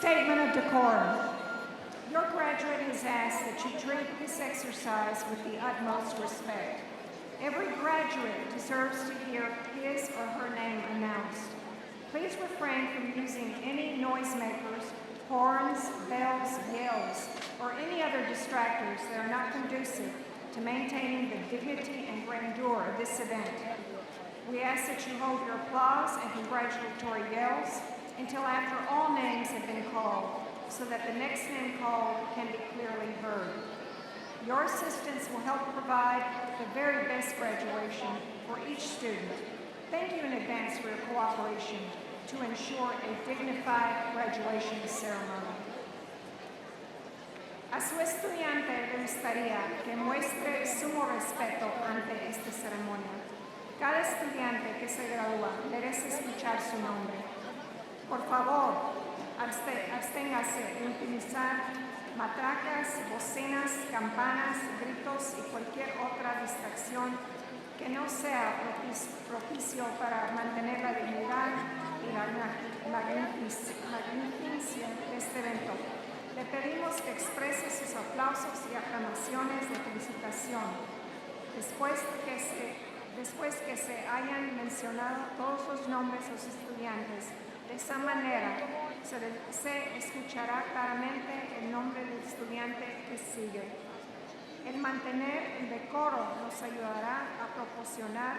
Statement of decorum. Your graduate has asked that you treat this exercise with the utmost respect. Every graduate deserves to hear his or her name announced. Please refrain from using any noisemakers, horns, bells, yells, or any other distractors that are not conducive to maintaining the dignity and grandeur of this event. We ask that you hold your applause and congratulatory yells until after all names have been called, so that the next name called can be clearly heard. Your assistance will help provide the very best graduation for each student. Thank you in advance for your cooperation to ensure a dignified graduation ceremony. A su estudiante le gustaría que muestre sumo respeto ante esta ceremonia. Cada estudiante que se gradúa merece escuchar su nombre. Por favor, absténgase de utilizar matracas, bocinas, campanas, gritos y cualquier otra distracción que no sea propicio para mantener la dignidad y la magnificencia de este evento. Le pedimos que exprese sus aplausos y aclamaciones de felicitación después que se hayan mencionado todos los nombres de los estudiantes. De esa manera se escuchará claramente el nombre del estudiante que sigue. El mantener el decoro nos ayudará a proporcionar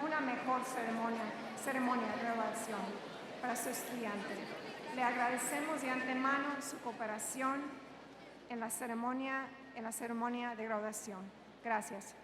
una mejor ceremonia de graduación para su estudiante. Le agradecemos de antemano su cooperación en la ceremonia de graduación. Gracias.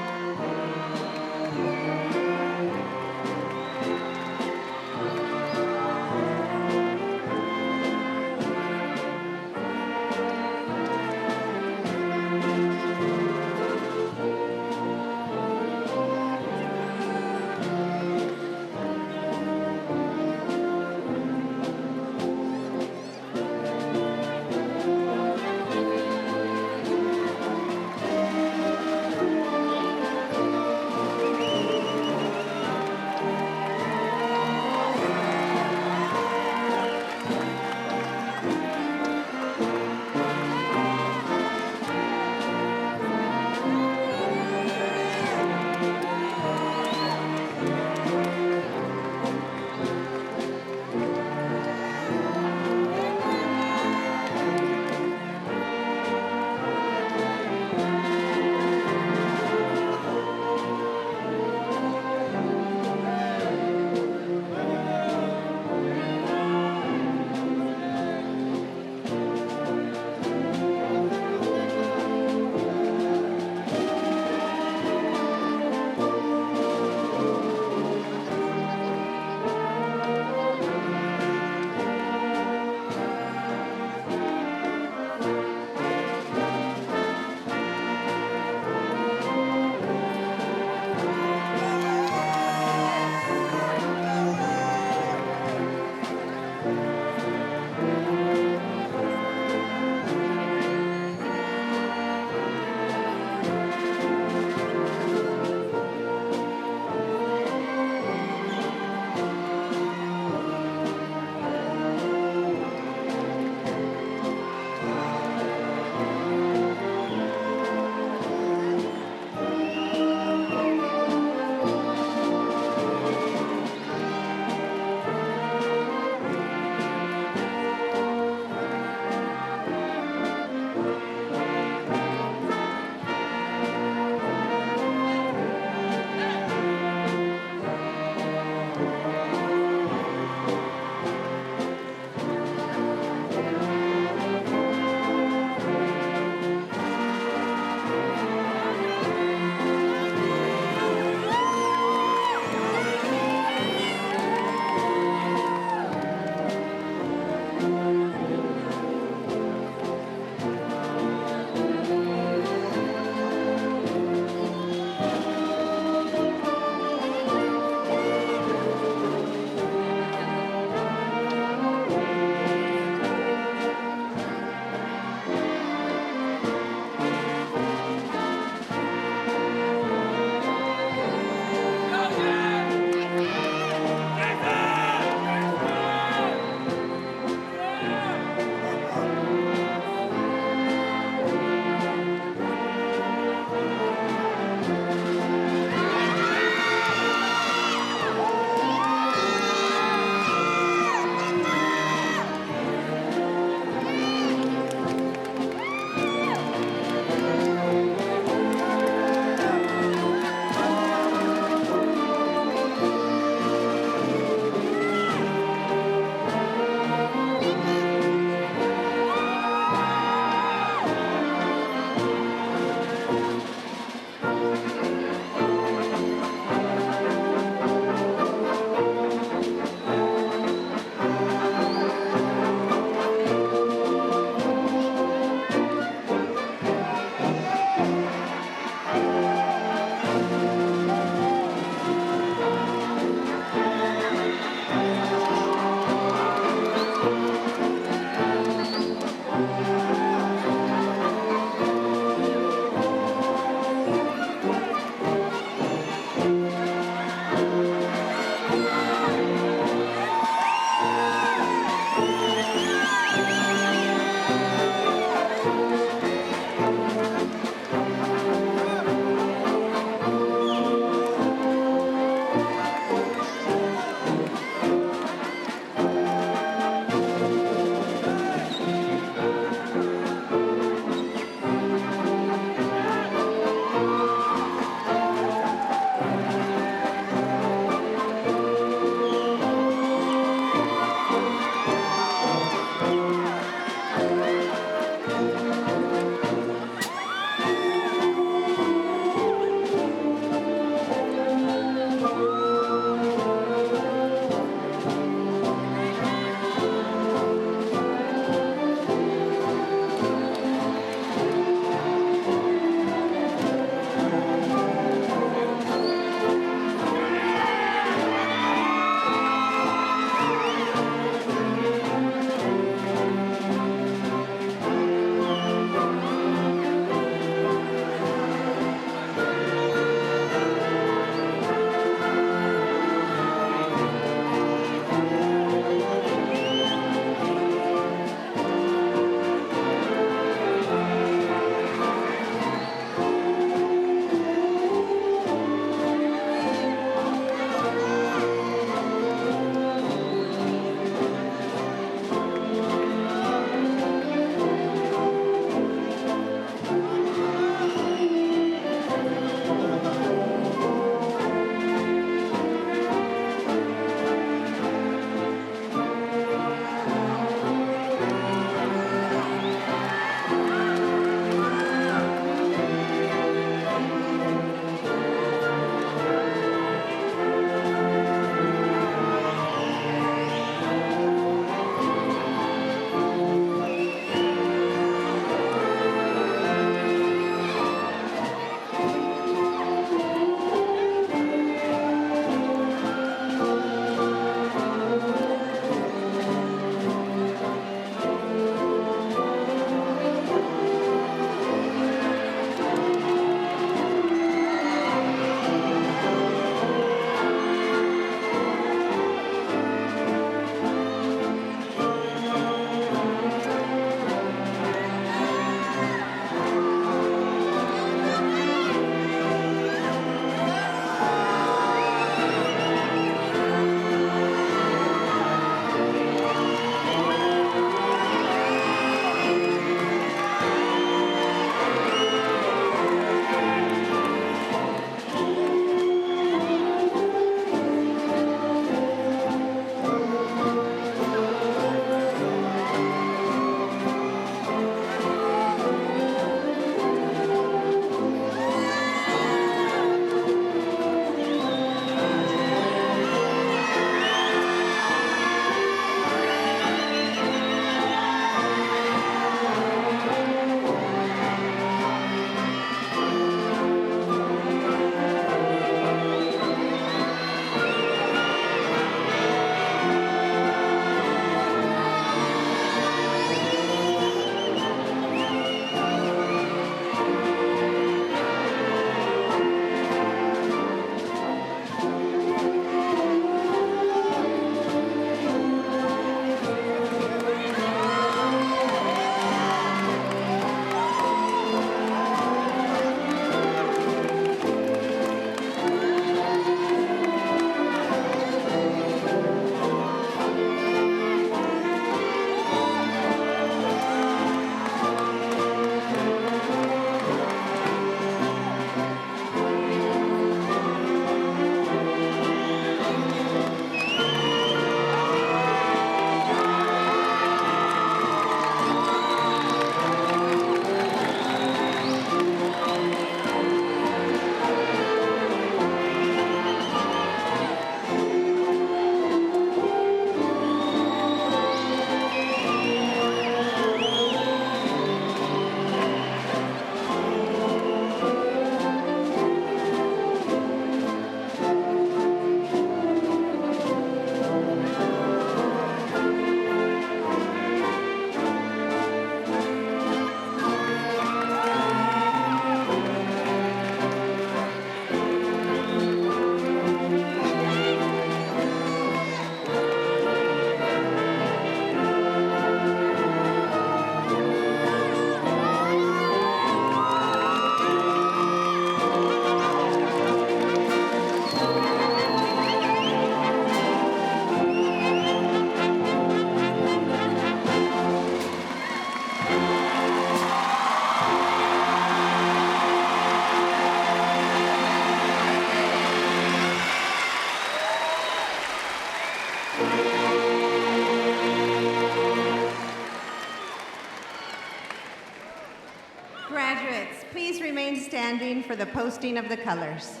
standing for the posting of the colors.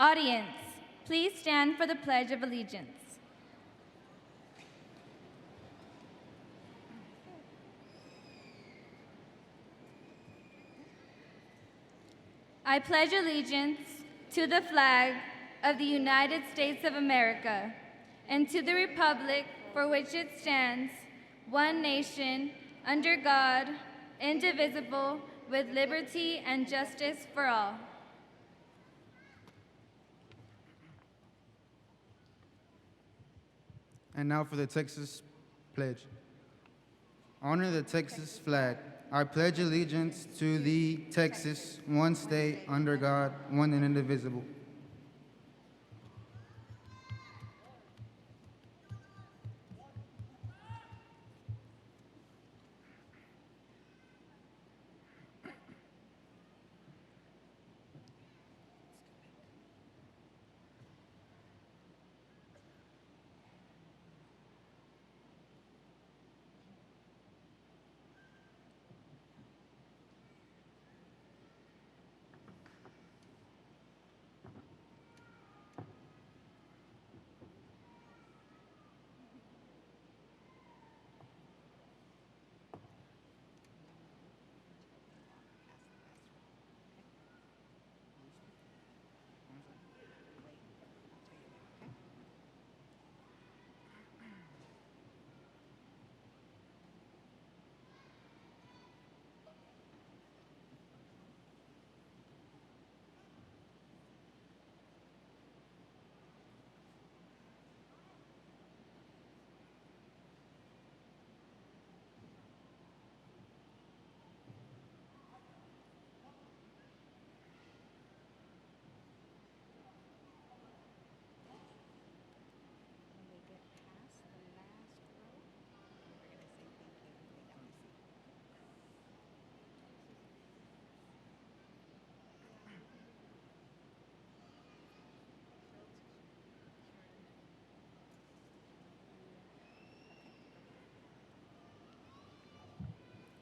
Audience, please stand for the Pledge of Allegiance. I pledge allegiance to the flag of the United States of America and to the republic for which it stands, one nation, under God, indivisible, with liberty and justice for all. And now for the Texas Pledge. Honor the Texas flag. I pledge allegiance to the Texas, one state, under God, one and indivisible.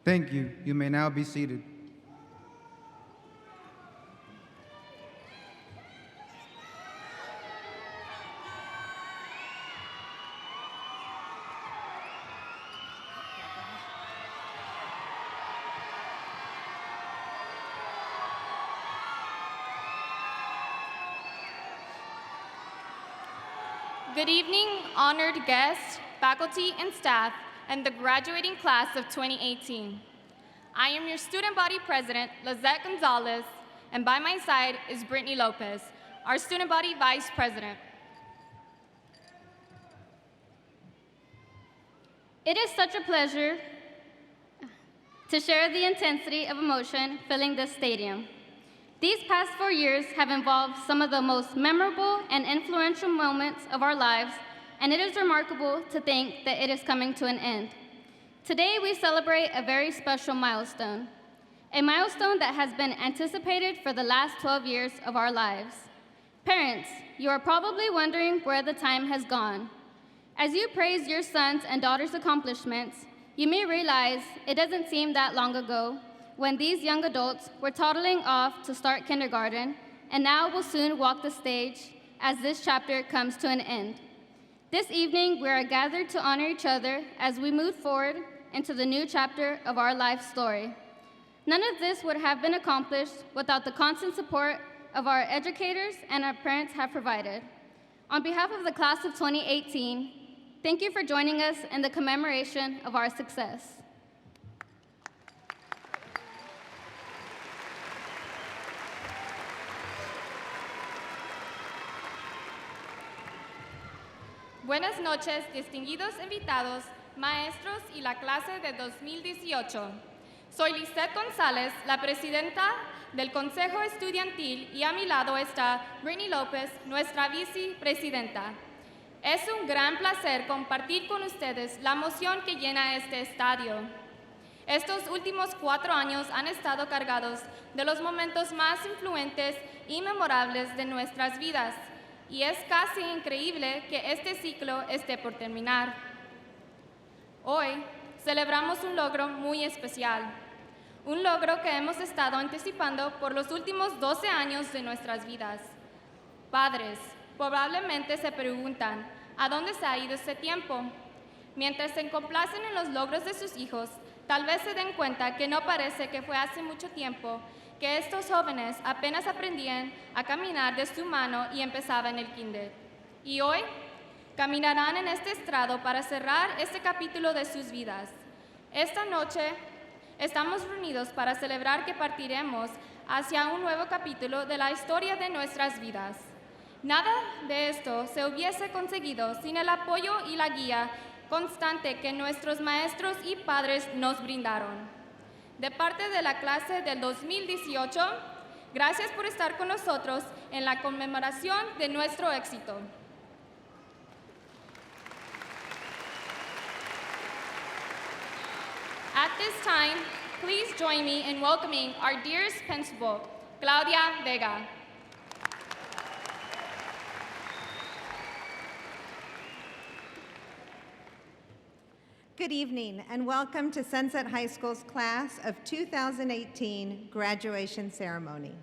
Thank you. You may now be seated. Good evening, honored guests, faculty, and staff, and the graduating class of 2018. I am your student body president, Lizette Gonzalez, and by my side is Brittany Lopez, our student body vice president. It is such a pleasure to share the intensity of emotion filling this stadium. These past 4 years have involved some of the most memorable and influential moments of our lives, and it is remarkable to think that it is coming to an end. Today, we celebrate a very special milestone. a milestone that has been anticipated for the last 12 years of our lives. Parents, you are probably wondering where the time has gone. As you praise your sons and daughters' accomplishments, you may realize it doesn't seem that long ago when these young adults were toddling off to start kindergarten and now will soon walk the stage as this chapter comes to an end. This evening, we are gathered to honor each other as we move forward into the new chapter of our life story. None of this would have been accomplished without the constant support of our educators and our parents have provided. On behalf of the class of 2018, thank you for joining us in the commemoration of our success. Buenas noches, distinguidos invitados, maestros y la clase de 2018. Soy Lisette González, la presidenta del Consejo Estudiantil, y a mi lado está Brittany López, nuestra vicepresidenta. Es un gran placer compartir con ustedes la emoción que llena este estadio. Estos últimos 4 años han estado cargados de los momentos más influentes y memorables de nuestras vidas, y es casi increíble que este ciclo esté por terminar. Hoy celebramos un logro muy especial, un logro que hemos estado anticipando por los últimos 12 años de nuestras vidas. Padres, probablemente se preguntan, ¿a dónde se ha ido ese tiempo? Mientras se complacen en los logros de sus hijos, tal vez se den cuenta que no parece que fue hace mucho tiempo que estos jóvenes apenas aprendían a caminar de su mano y empezaban el kinder. Y hoy caminarán en este estrado para cerrar este capítulo de sus vidas. Esta noche estamos reunidos para celebrar que partiremos hacia un nuevo capítulo de la historia de nuestras vidas. Nada de esto se hubiese conseguido sin el apoyo y la guía constante que nuestros maestros y padres nos brindaron. De parte de la clase del 2018, gracias por estar con nosotros en la conmemoración de nuestro éxito. At this time, please join me in welcoming our dearest principal, Claudia Vega. Good evening and welcome to Sunset High School's class of 2018 graduation ceremony.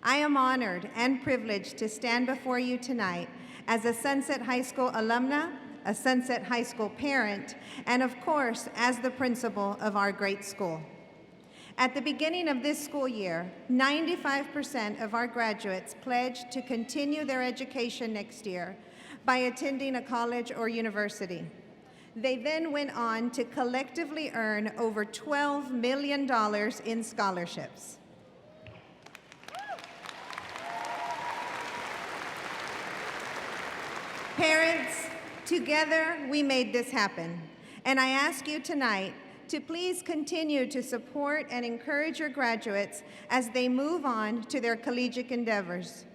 I am honored and privileged to stand before you tonight as a Sunset High School alumna, a Sunset High School parent, and of course, as the principal of our great school. At the beginning of this school year, 95% of our graduates pledged to continue their education next year by attending a college or university. They then went on to collectively earn over $12 million in scholarships. Parents, together we made this happen. And I ask you tonight to please continue to support and encourage your graduates as they move on to their collegiate endeavors.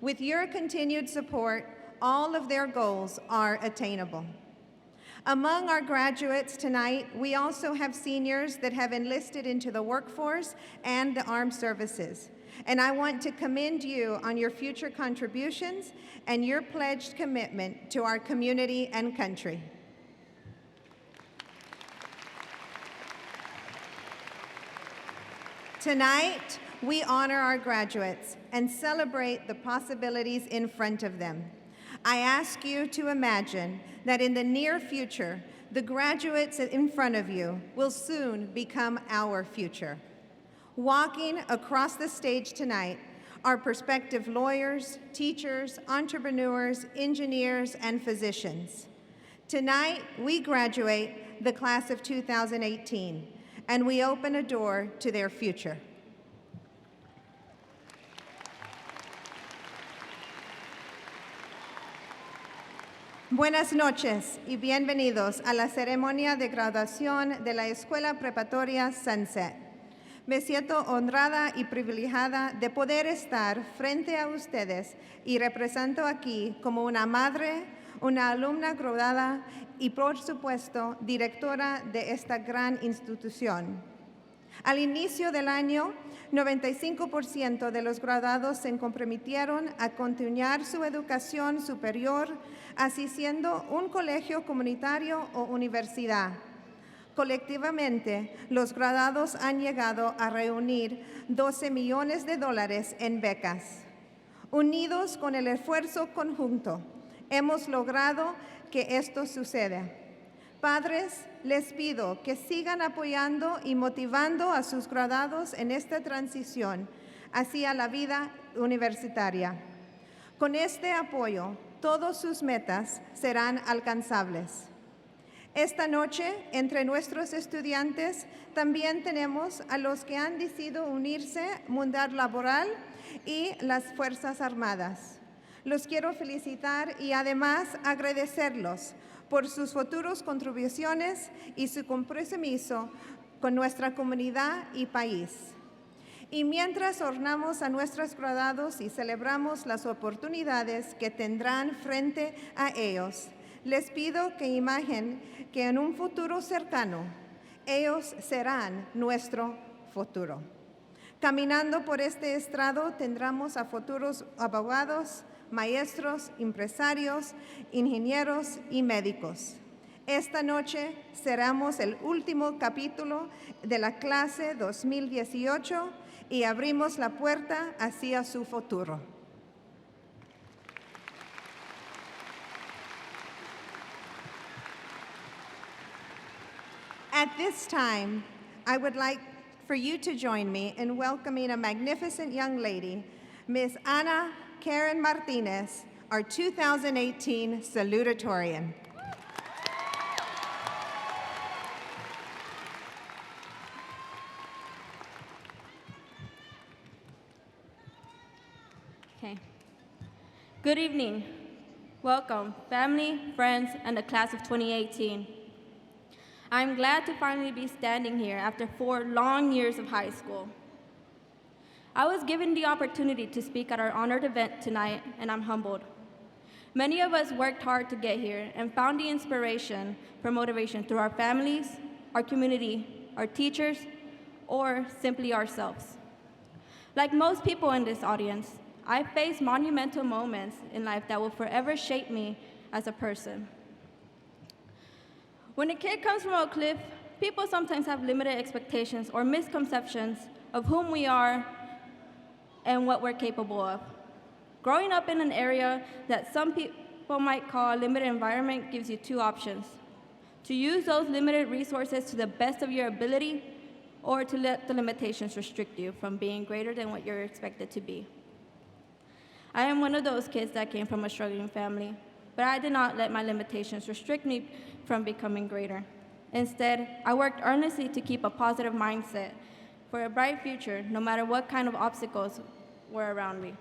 With your continued support, all of their goals are attainable. Among our graduates tonight, we also have seniors that have enlisted into the workforce and the armed services. And I want to commend you on your future contributions and your pledged commitment to our community and country. Tonight, we honor our graduates and celebrate the possibilities in front of them. I ask you to imagine that in the near future, the graduates in front of you will soon become our future. Walking across the stage tonight are prospective lawyers, teachers, entrepreneurs, engineers, and physicians. Tonight, we graduate the class of 2018, and we open a door to their future. Buenas noches y bienvenidos a la ceremonia de graduación de la Escuela Preparatoria Sunset. Me siento honrada y privilegiada de poder estar frente a ustedes y represento aquí como una madre, una alumna graduada y, por supuesto, directora de esta gran institución. Al inicio del año, 95% de los graduados se comprometieron a continuar su educación superior asistiendo a un colegio comunitario o universidad. Colectivamente, los graduados han llegado a reunir $12 millones en becas. Unidos con el esfuerzo conjunto, hemos logrado que esto suceda. Padres, les pido que sigan apoyando y motivando a sus graduados en esta transición hacia la vida universitaria. Con este apoyo, todas sus metas serán alcanzables. Esta noche, entre nuestros estudiantes, también tenemos a los que han decidido unirse al mundo laboral y las Fuerzas Armadas. Los quiero felicitar y además agradecerlos por sus futuras contribuciones y su compromiso con nuestra comunidad y país. Y mientras honramos a nuestros graduados y celebramos las oportunidades que tendrán frente a ellos, les pido que imaginen que en un futuro cercano, ellos serán nuestro futuro. Caminando por este estrado tendremos a futuros abogados, maestros, empresarios, ingenieros y médicos. Esta noche cerramos el último capítulo de la clase 2018 y abrimos la puerta hacia su futuro. At this time, I would like for you to join me in welcoming a magnificent young lady, Ms. Ana Karen Martinez, our 2018 Salutatorian. Okay. Good evening. Welcome, family, friends, and the class of 2018. I'm glad to finally be standing here after 4 long years of high school. I was given the opportunity to speak at our honored event tonight, and I'm humbled. Many of us worked hard to get here and found the inspiration for motivation through our families, our community, our teachers, or simply ourselves. Like most people in this audience, I faced monumental moments in life that will forever shape me as a person. When a kid comes from Oak Cliff, people sometimes have limited expectations or misconceptions of whom we are and what we're capable of. Growing up in an area that some people might call a limited environment gives you 2 options: to use those limited resources to the best of your ability, or to let the limitations restrict you from being greater than what you're expected to be. I am one of those kids that came from a struggling family, but I did not let my limitations restrict me from becoming greater. Instead, I worked earnestly to keep a positive mindset for a bright future, no matter what kind of obstacles were around me.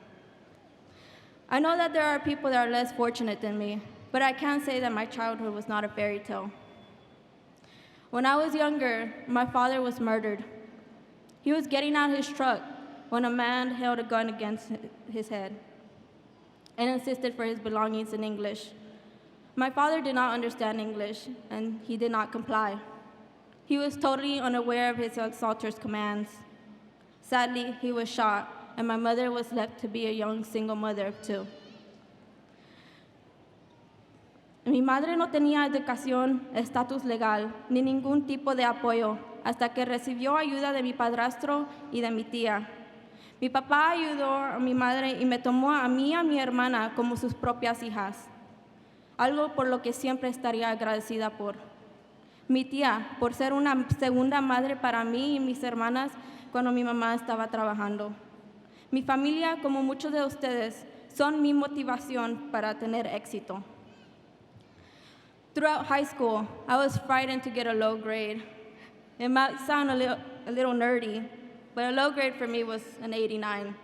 I know that there are people that are less fortunate than me, but I can't say that my childhood was not a fairy tale. When I was younger, my father was murdered. He was getting out his truck when a man held a gun against his head and insisted for his belongings in English. My father did not understand English, and he did not comply. He was totally unaware of his assaulter's commands. Sadly, he was shot, and my mother was left to be a young single mother of 2. Mi madre no tenía educación, estatus legal, ni ningún tipo de apoyo, hasta que recibió ayuda de mi padrastro y de mi tía. Mi papá ayudó a mi madre y me tomó a mí y a mi hermana como sus propias hijas, algo por lo que siempre estaría agradecida por. Mi tía, por ser una segunda madre para mí y mis hermanas cuando mi mamá estaba trabajando. Mi familia, como muchos de ustedes, son mi motivación para tener éxito. Throughout high school, I was frightened to get a low grade. It might sound a little nerdy, but a low grade for me was an 89.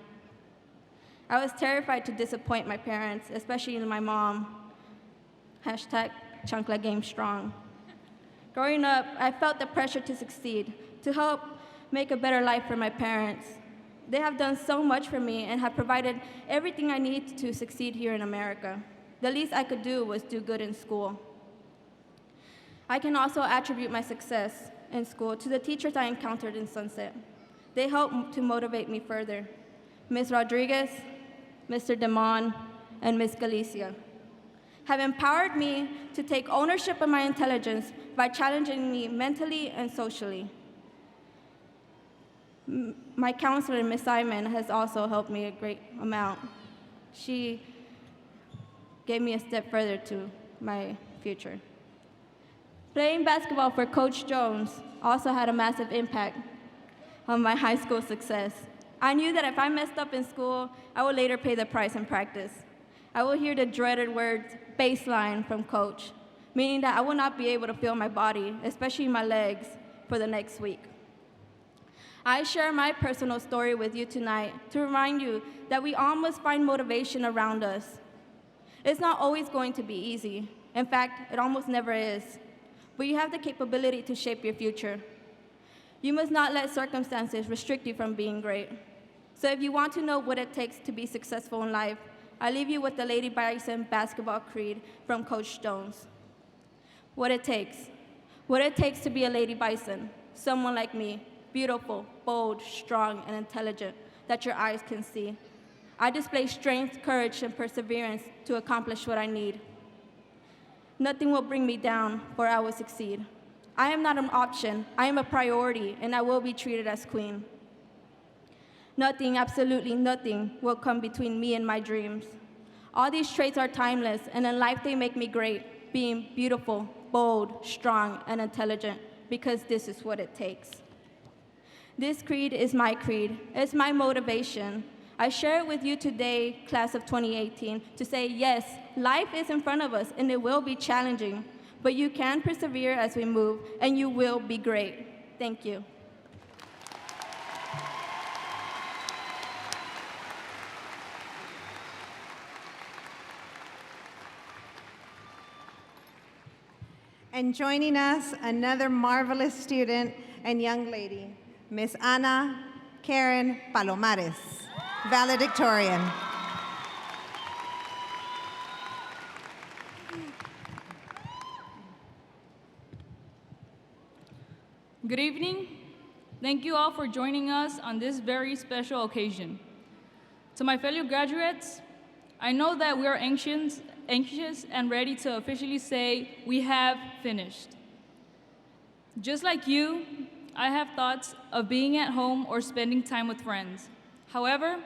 I was terrified to disappoint my parents, especially my mom. Hashtag Chancla Game Strong. Growing up, I felt the pressure to succeed, to help make a better life for my parents. They have done so much for me and have provided everything I need to succeed here in America. The least I could do was do good in school. I can also attribute my success in school to the teachers I encountered in Sunset. They helped to motivate me further. Ms. Rodriguez, Mr. Demon, and Ms. Galicia have empowered me to take ownership of my intelligence by challenging me mentally and socially. My counselor, Ms. Simon, has also helped me a great amount. She gave me a step further to my future. Playing basketball for Coach Jones also had a massive impact on my high school success. I knew that if I messed up in school, I would later pay the price in practice. I would hear the dreaded words, baseline, from Coach, meaning that I would not be able to feel my body, especially my legs, for the next week. I share my personal story with you tonight to remind you that we all must find motivation around us. It's not always going to be easy. In fact, it almost never is. But you have the capability to shape your future. You must not let circumstances restrict you from being great. So if you want to know what it takes to be successful in life, I leave you with the Lady Bison basketball creed from Coach Jones. What it takes to be a Lady Bison, someone like me, beautiful, bold, strong, and intelligent, that your eyes can see. I display strength, courage, and perseverance to accomplish what I need. Nothing will bring me down, for I will succeed. I am not an option, I am a priority, and I will be treated as queen. Nothing, absolutely nothing, will come between me and my dreams. All these traits are timeless, and in life they make me great, being beautiful, bold, strong, and intelligent, because this is what it takes. This creed is my creed. It's my motivation. I share it with you today, class of 2018, to say, yes, life is in front of us, and it will be challenging, but you can persevere as we move, and you will be great. Thank you. And joining us, another marvelous student and young lady, Miss Ana Karen Palomares, valedictorian. Good evening. Thank you all for joining us on this very special occasion. To my fellow graduates, I know that we are anxious and ready to officially say we have finished. Just like you, I have thoughts of being at home or spending time with friends. However,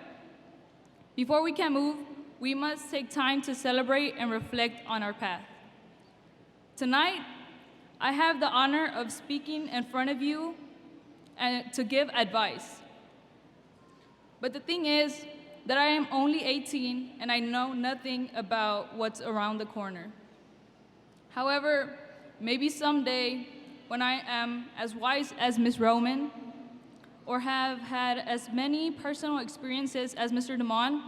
before we can move, we must take time to celebrate and reflect on our path. Tonight, I have the honor of speaking in front of you and to give advice. But the thing is that I am only 18 and I know nothing about what's around the corner. However, maybe someday when I am as wise as Ms. Roman or have had as many personal experiences as Mr. Damon,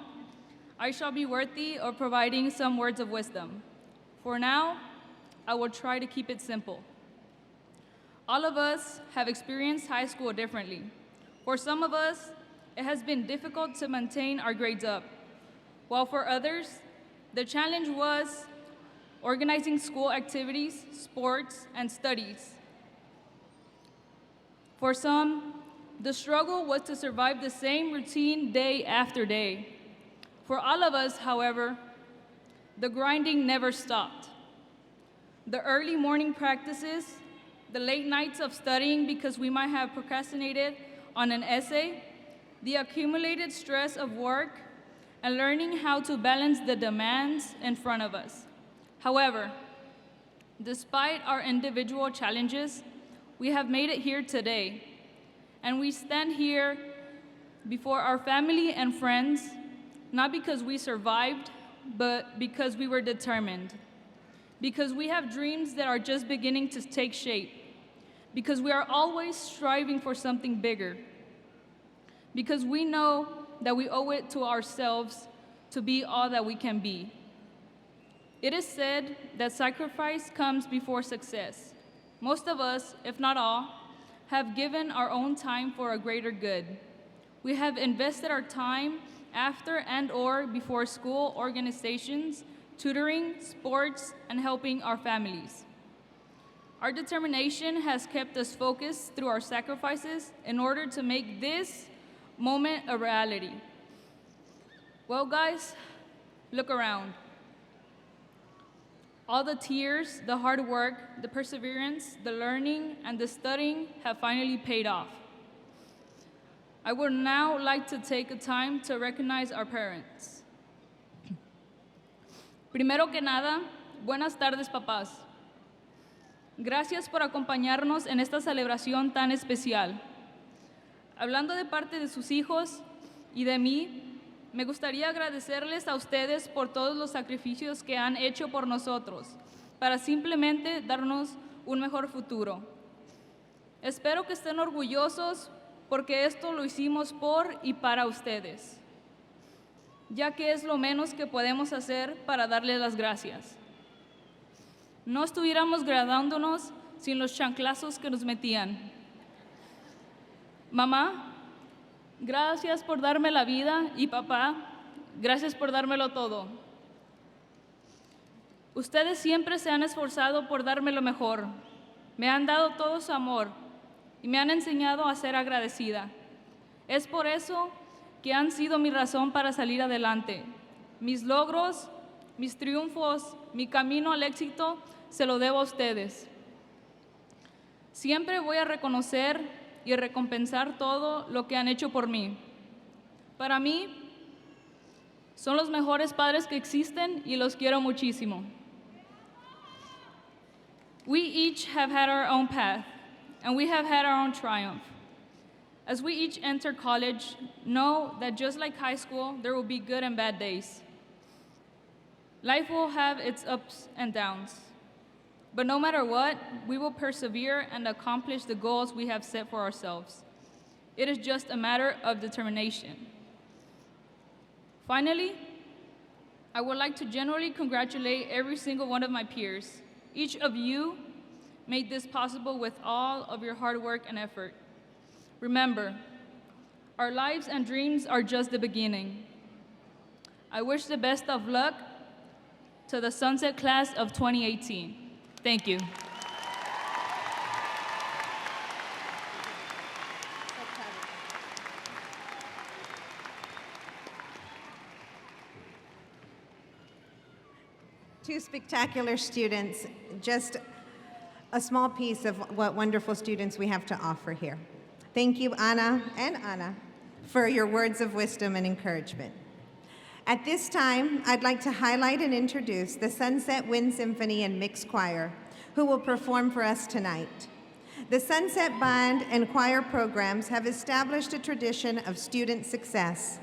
I shall be worthy of providing some words of wisdom. For now, I will try to keep it simple. All of us have experienced high school differently. For some of us, it has been difficult to maintain our grades up, while for others, the challenge was organizing school activities, sports, and studies. For some, the struggle was to survive the same routine day after day. For all of us, however, the grinding never stopped. The early morning practices, the late nights of studying because we might have procrastinated on an essay, the accumulated stress of work, and learning how to balance the demands in front of us. However, despite our individual challenges, we have made it here today, and we stand here before our family and friends, not because we survived, but because we were determined, because we have dreams that are just beginning to take shape, because we are always striving for something bigger, because we know that we owe it to ourselves to be all that we can be. It is said that sacrifice comes before success. Most of us, if not all, have given our own time for a greater good. We have invested our time after and/or before school organizations, tutoring, sports, and helping our families. Our determination has kept us focused through our sacrifices in order to make this moment a reality. Well, guys, look around. All the tears, the hard work, the perseverance, the learning, and the studying have finally paid off. I would now like to take a time to recognize our parents. Primero que nada, buenas tardes, papás. Gracias por acompañarnos en esta celebración tan especial. Hablando de parte de sus hijos y de mí, me gustaría agradecerles a ustedes por todos los sacrificios que han hecho por nosotros, para simplemente darnos un mejor futuro. Espero que estén orgullosos porque esto lo hicimos por y para ustedes, ya que es lo menos que podemos hacer para darles las gracias. No estuviéramos graduándonos sin los chanclazos que nos metían. Mamá, gracias por darme la vida y papá, gracias por dármelo todo. Ustedes siempre se han esforzado por darme lo mejor. Me han dado todo su amor y me han enseñado a ser agradecida. Es por eso que han sido mi razón para salir adelante. Mis logros, mis triunfos, mi camino al éxito, se lo debo a ustedes. Siempre voy a reconocer y recompensar todo lo que han hecho por mí. Para mí, son los mejores padres que existen y los quiero muchísimo. We each have had our own path, and we have had our own triumph. As we each enter college, know that just like high school, there will be good and bad days. Life will have its ups and downs. But no matter what, we will persevere and accomplish the goals we have set for ourselves. It is just a matter of determination. Finally, I would like to genuinely congratulate every single one of my peers. Each of you made this possible with all of your hard work and effort. Remember, our lives and dreams are just the beginning. I wish the best of luck to the Sunset Class of 2018. Thank you. Two spectacular students, just a small piece of what wonderful students we have to offer here. Thank you, Ana and Ana, for your words of wisdom and encouragement. At this time, I'd like to highlight and introduce the Sunset Wind Symphony and Mixed Choir, who will perform for us tonight. The Sunset Band and Choir programs have established a tradition of student success.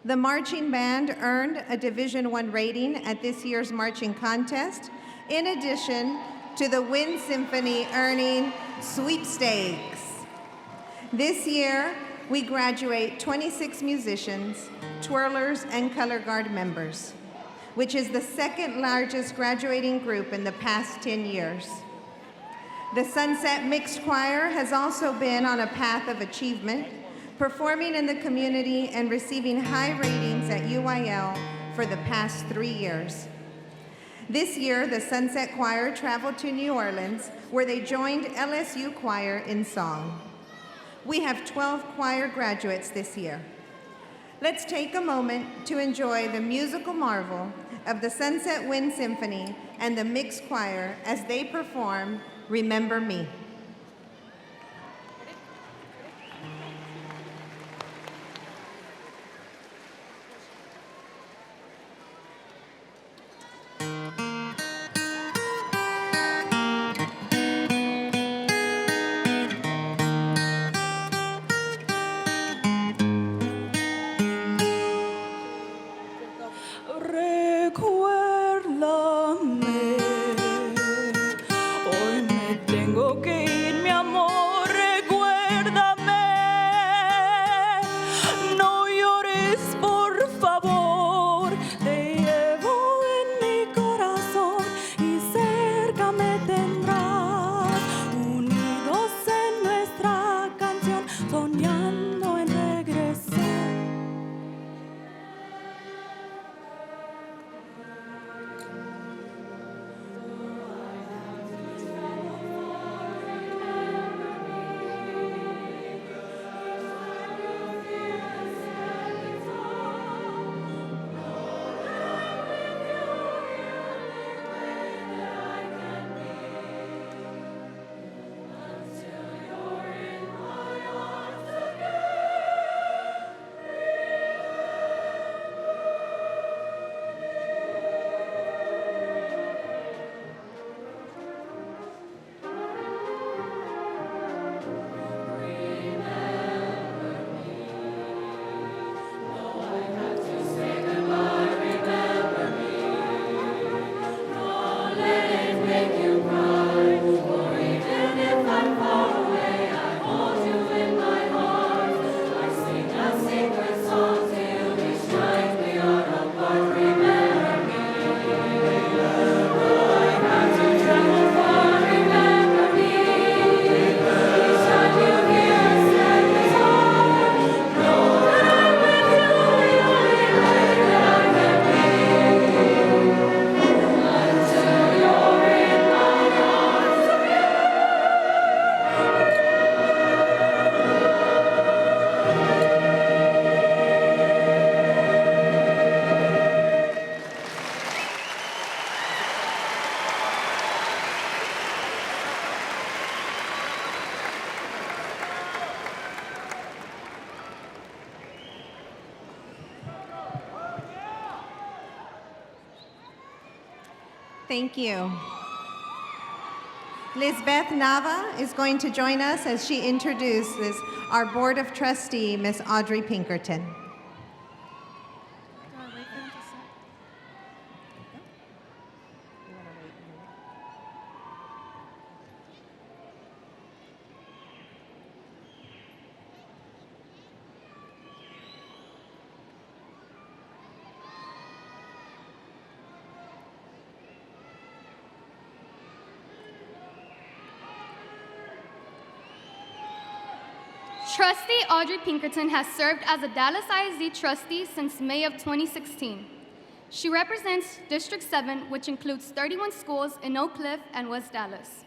The marching band earned a Division I rating at this year's marching contest, in addition to the Wind Symphony earning sweepstakes. This year, we graduate 26 musicians, twirlers, and color guard members, which is the second largest graduating group in the past 10 years. The Sunset Mixed Choir has also been on a path of achievement, performing in the community and receiving high ratings at UIL for the past 3 years. This year, the Sunset Choir traveled to New Orleans, where they joined LSU Choir in song. We have 12 choir graduates this year. Let's take a moment to enjoy the musical marvel of the Sunset Wind Symphony and the Mixed Choir as they perform Remember Me. Recuérdame, hoy me tengo que Thank you. Lisbeth Nava is going to join us as she introduces our Board of Trustee, Ms. Audrey Pinkerton. Trustee Audrey Pinkerton has served as a Dallas ISD trustee since May of 2016. She represents District 7, which includes 31 schools in Oak Cliff and West Dallas.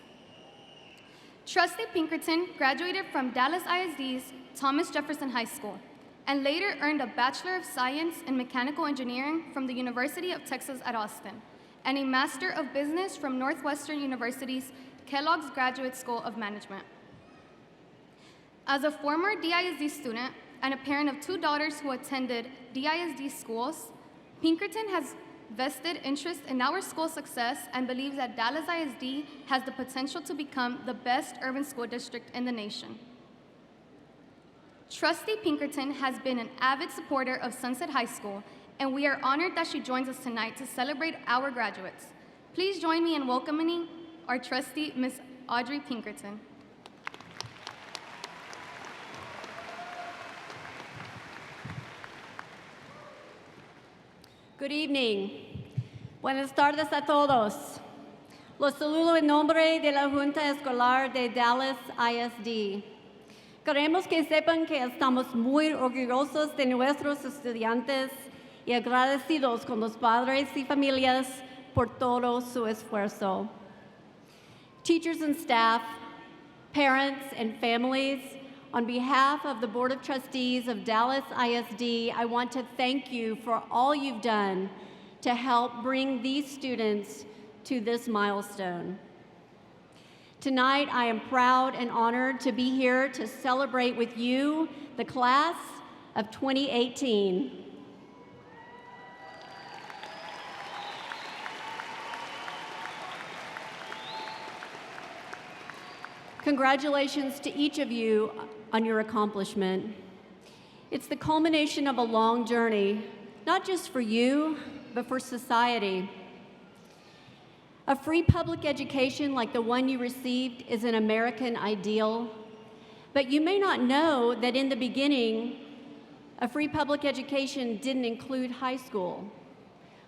Trustee Pinkerton graduated from Dallas ISD's Thomas Jefferson High School and later earned a Bachelor of Science in Mechanical Engineering from the University of Texas at Austin and a Master of Business from Northwestern University's Kellogg's Graduate School of Management. As a former DISD student and a parent of 2 daughters who attended DISD schools, Pinkerton has vested interest in our school's success and believes that Dallas ISD has the potential to become the best urban school district in the nation. Trustee Pinkerton has been an avid supporter of Sunset High School, and we are honored that she joins us tonight to celebrate our graduates. Please join me in welcoming our trustee, Ms. Audrey Pinkerton. Good evening. Buenas tardes a todos. Los saludo en nombre de la Junta Escolar de Dallas ISD. Queremos que sepan que estamos muy orgullosos de nuestros estudiantes y agradecidos con los padres y familias por todo su esfuerzo. Teachers and staff, parents and families, on behalf of the Board of Trustees of Dallas ISD, I want to thank you for all you've done to help bring these students to this milestone. Tonight, I am proud and honored to be here to celebrate with you the class of 2018. Congratulations to each of you on your accomplishment. It's the culmination of a long journey, not just for you, but for society. A free public education like the one you received is an American ideal, but you may not know that in the beginning, a free public education didn't include high school.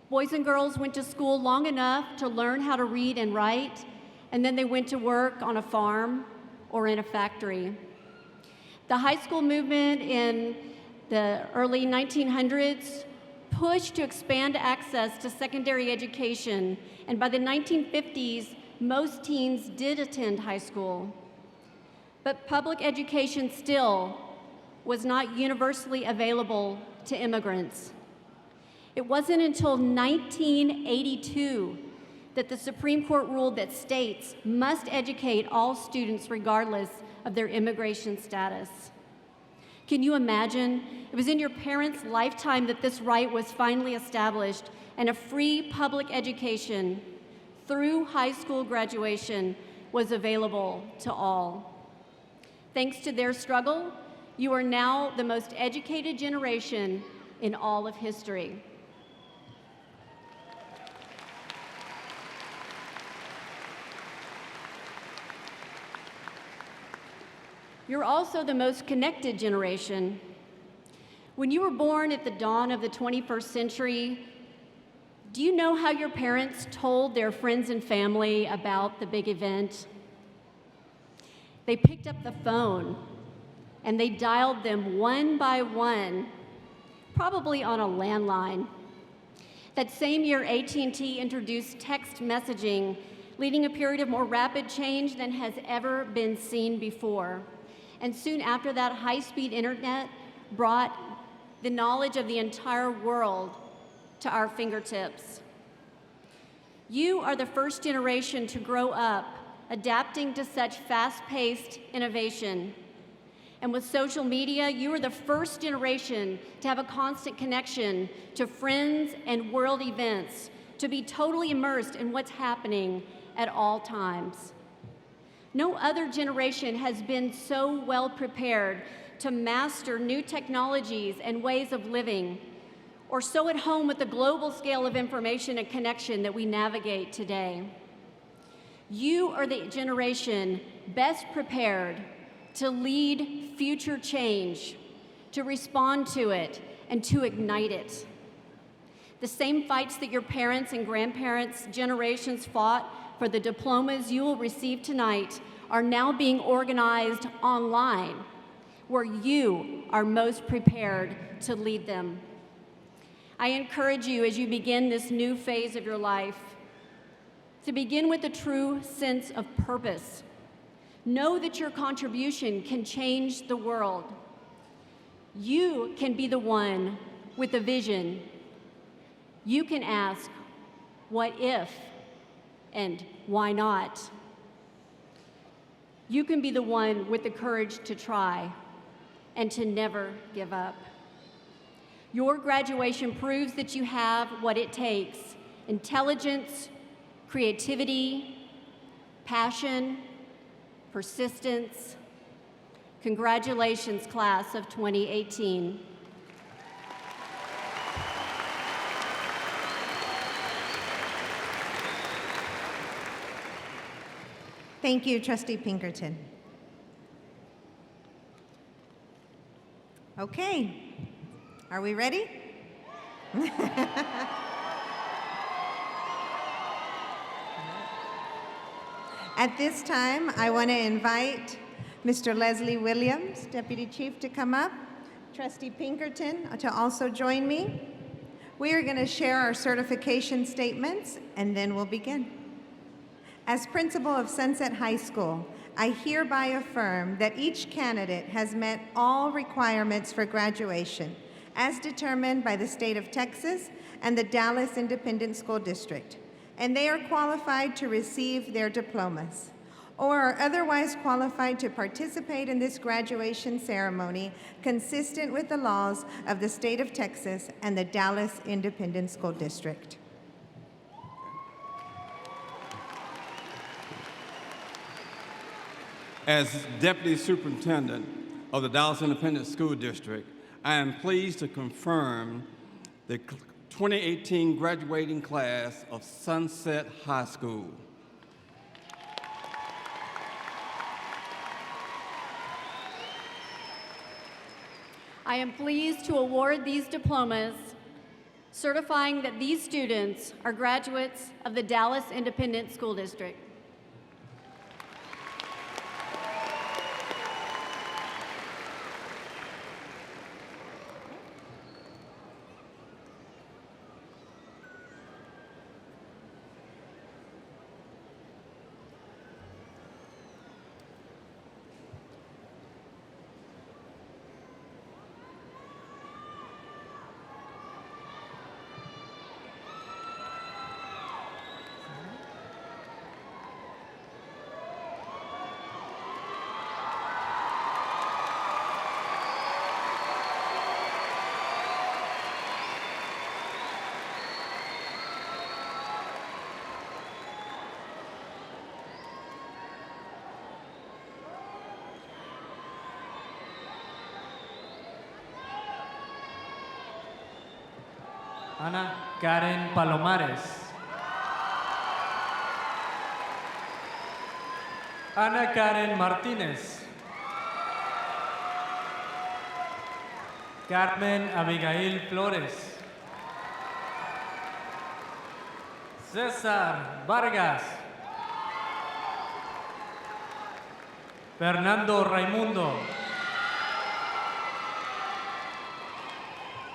Boys and girls went to school long enough to learn how to read and write, and then they went to work on a farm or in a factory. The high school movement in the early 1900s pushed to expand access to secondary education, and by the 1950s, most teens did attend high school. But public education still was not universally available to immigrants. It wasn't until 1982 that the Supreme Court ruled that states must educate all students regardless of their immigration status. Can you imagine? It was in your parents' lifetime that this right was finally established, and a free public education through high school graduation was available to all. Thanks to their struggle, you are now the most educated generation in all of history. You're also the most connected generation. When you were born at the dawn of the 21st century, do you know how your parents told their friends and family about the big event? They picked up the phone and they dialed them one by one, probably on a landline. That same year, AT&T introduced text messaging, leading a period of more rapid change than has ever been seen before. And soon after that, high-speed internet brought the knowledge of the entire world to our fingertips. You are the first generation to grow up adapting to such fast-paced innovation. And with social media, you are the first generation to have a constant connection to friends and world events, to be totally immersed in what's happening at all times. No other generation has been so well prepared to master new technologies and ways of living, or so at home with the global scale of information and connection that we navigate today. You are the generation best prepared to lead future change, to respond to it, and to ignite it. The same fights that your parents and grandparents' generations fought for the diplomas you will receive tonight are now being organized online, where you are most prepared to lead them. I encourage you as you begin this new phase of your life to begin with a true sense of purpose. Know that your contribution can change the world. You can be the one with a vision. You can ask, what if and why not? You can be the one with the courage to try and to never give up. Your graduation proves that you have what it takes: intelligence, creativity, passion, persistence. Congratulations, class of 2018. Thank you, Trustee Pinkerton. Okay, are we ready? At this time, I want to invite Mr. Leslie Williams, Deputy Chief, to come up, Trustee Pinkerton to also join me. We are going to share our certification statements, and then we'll begin. As principal of Sunset High School, I hereby affirm that each candidate has met all requirements for graduation as determined by the state of Texas and the Dallas Independent School District, and they are qualified to receive their diplomas or are otherwise qualified to participate in this graduation ceremony consistent with the laws of the state of Texas and the Dallas Independent School District. As Deputy Superintendent of the Dallas Independent School District, I am pleased to confirm the 2018 graduating class of Sunset High School. I am pleased to award these diplomas, certifying that these students are graduates of the Dallas Independent School District. Ana Karen Palomares. Ana Karen Martínez. Carmen Abigail Flores. César Vargas. Fernando Raimundo.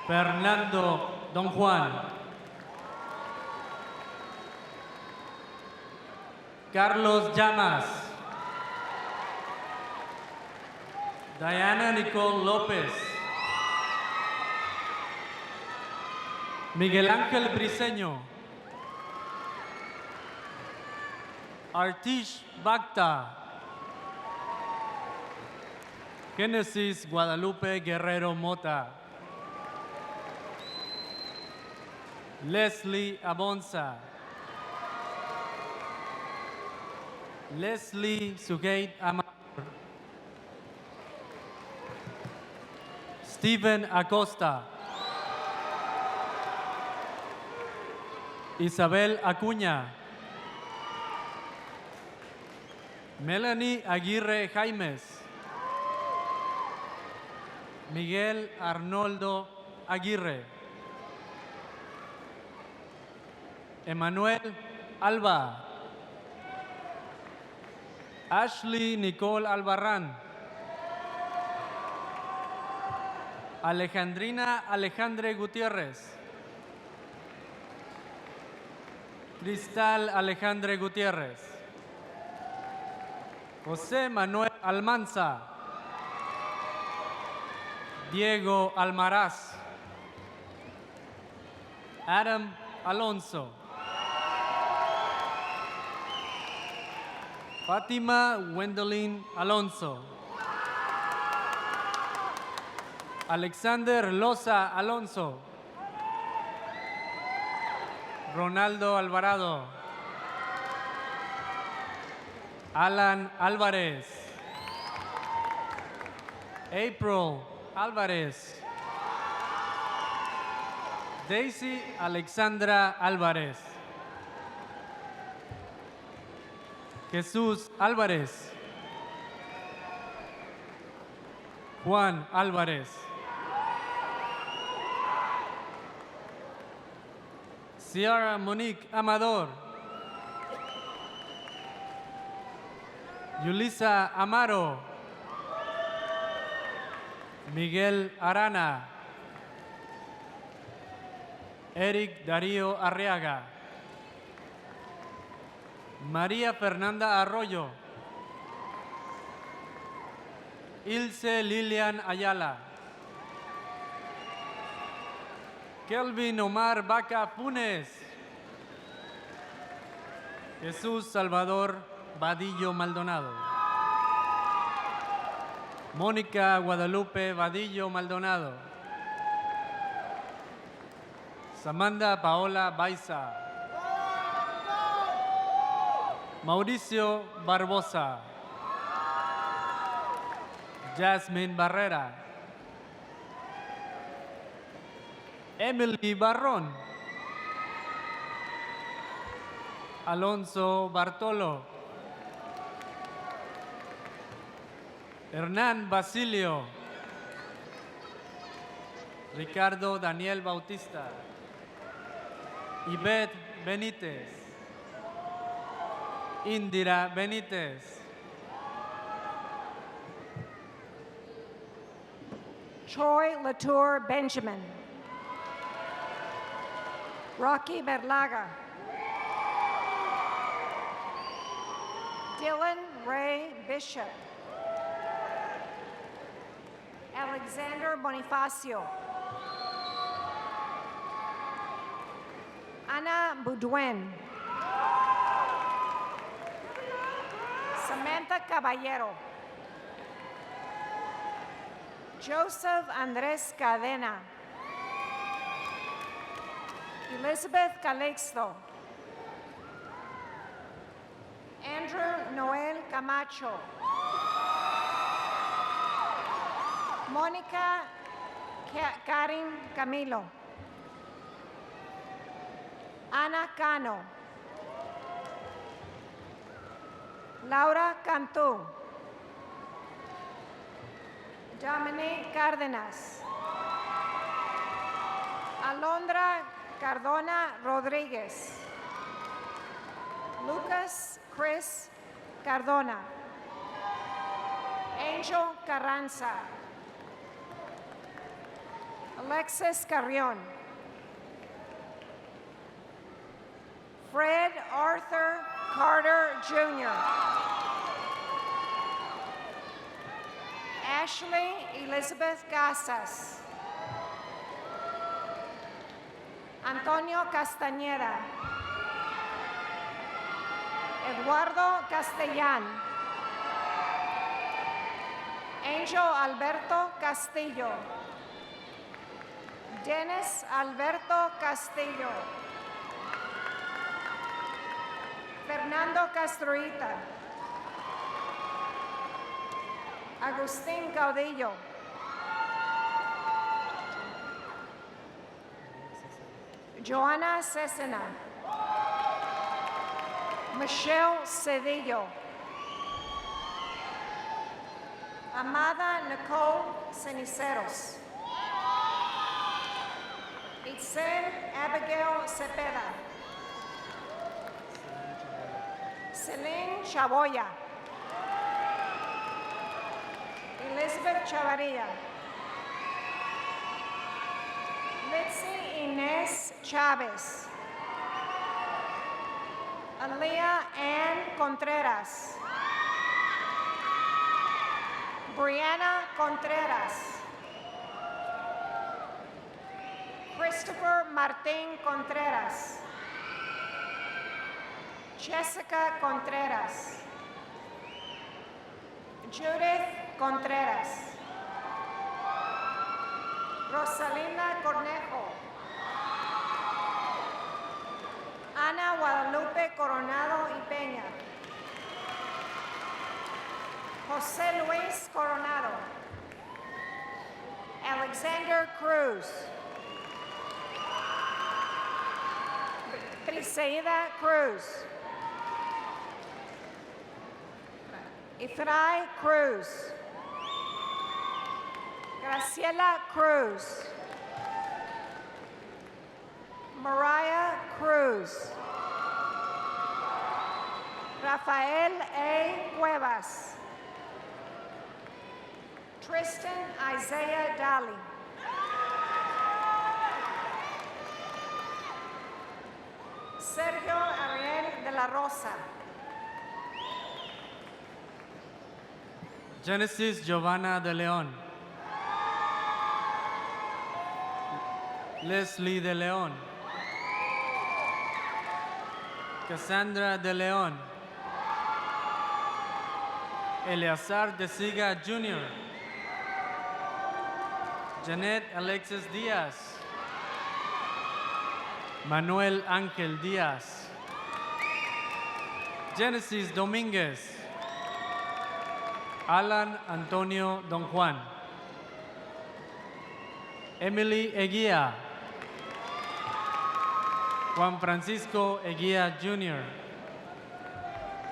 Fernando Don Juan. Carlos Llamas. Diana Nicole López. Miguel Ángel Briceño. Artish Bacta. Génesis Guadalupe Guerrero Mota. Leslie Abonza. Leslie Sugate Amador. Steven Acosta. Isabel Acuña. Melanie Aguirre Jaimes. Miguel Arnoldo Aguirre. Emanuel Alba. Ashley Nicole Albarrán. Alejandrina Alejandre Gutiérrez. Cristal Alejandre Gutiérrez. José Manuel Almanza. Diego Almaraz. Adam Alonso. Fátima Wendelin Alonso. Alexander Loza Alonso. Ronaldo Alvarado. Alan Álvarez. April Álvarez. Daisy Alexandra Álvarez. Jesús Álvarez. Juan Álvarez. Ciara Monique Amador. Yulisa Amaro. Miguel Arana. Eric Darío Arriaga. María Fernanda Arroyo. Ilse Lilian Ayala. Kelvin Omar Vaca Funes. Jesús Salvador Vadillo Maldonado. Mónica Guadalupe Vadillo Maldonado. Samantha Paola Baiza. Mauricio Barbosa. Jasmine Barrera. Emily Barrón. Alonso Bartolo. Hernán Basilio. Ricardo Daniel Bautista. Ivette Benítez. Indira Benítez. Troy Latour Benjamin. Rocky Berlaga. Dylan Ray Bishop. Alexander Bonifacio. Ana Boudouin. Samantha Caballero. Joseph Andres Cadena. Elizabeth Calixto. Andrew Noel Camacho. Mónica Karin Camilo. Ana Cano. Laura Cantú. Dominique Cárdenas. Alondra Cardona Rodríguez. Lucas Chris Cardona. Angel Carranza. Alexis Carrion. Fred Arthur Carter Jr. Ashley Elizabeth Casas. Antonio Castañeda. Eduardo Castellán. Angel Alberto Castillo. Dennis Alberto Castillo. Fernando Castroita. Agustín Caudillo. Joana Cesena. Michelle Cedillo. Amada Nicole Ceniceros. Itzel Abigail Cepeda. Celine Chaboya. Elizabeth Chavarria. Litzy Inés Chávez. Aaliyah Ann Contreras. Brianna Contreras. Christopher Martín Contreras. Jessica Contreras. Judith Contreras. Rosalinda Cornejo. Ana Guadalupe Coronado y Peña. José Luis Coronado. Alexander Cruz. Briseida Cruz. Ifray Cruz. Graciela Cruz. Mariah Cruz. Rafael A. Cuevas. Tristan Isaiah Daly. Sergio Ariel de la Rosa. Genesis Giovanna de León. Leslie de León. Cassandra de León. Eleazar de Siga Jr. Janet Alexis Díaz. Manuel Ángel Díaz. Genesis Domínguez. Alan Antonio Don Juan. Emily Eguía. Juan Francisco Eguía Jr.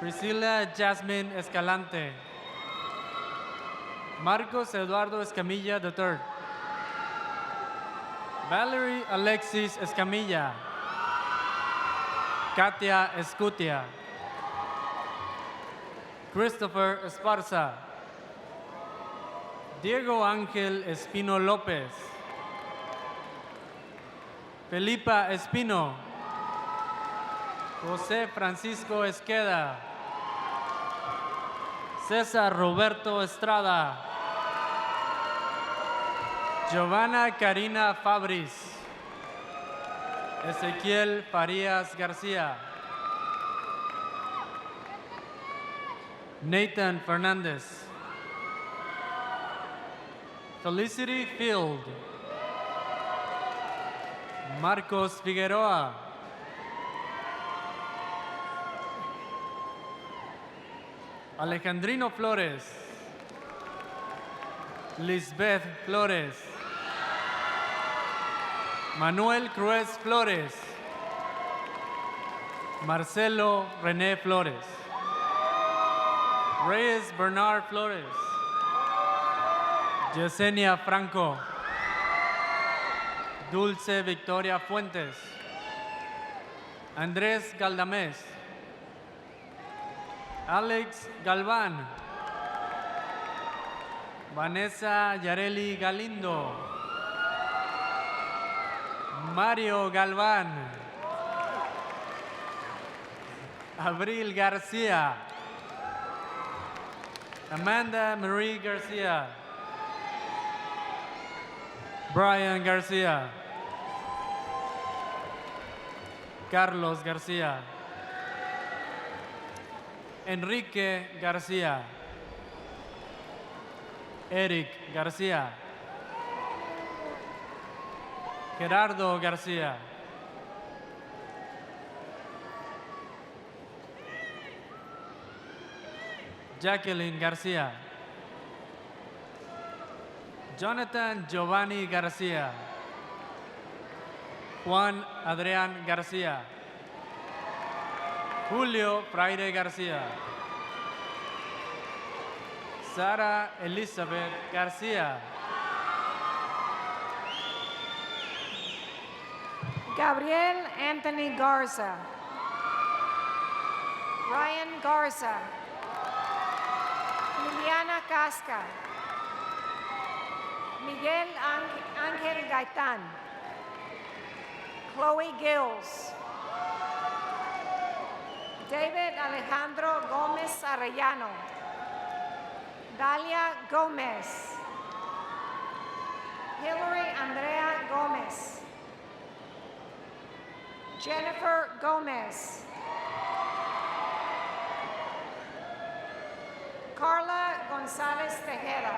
Priscilla Jasmine Escalante. Marcos Eduardo Escamilla III. Valerie Alexis Escamilla. Katia Escutia. Christopher Esparza. Diego Ángel Espino López. Felipa Espino. José Francisco Esqueda. César Roberto Estrada. Giovanna Karina Fabris. Ezequiel Farías García. Nathan Fernández. Felicity Field. Marcos Figueroa. Alejandrino Flores. Lisbeth Flores. Manuel Cruz Flores. Marcelo René Flores. Reyes Bernard Flores. Yesenia Franco. Dulce Victoria Fuentes. Andrés Galdamés. Alex Galván. Vanessa Yareli Galindo. Mario Galván. Abril García. Amanda Marie García. Brian García. Carlos García. Enrique García. Eric García. Gerardo Garcia. Jacqueline Garcia. Jonathan Giovanni Garcia. Juan Adrián Garcia. Julio Fraire Garcia. Sara Elizabeth Garcia. Gabriel Anthony Garza. Ryan Garza. Liliana Casca. Miguel Ángel Gaitán. Chloe Gills. David Alejandro Gómez Arellano. Dalia Gomez. Hillary Andrea Gomez. Jennifer Gomez. Carla González Tejeda.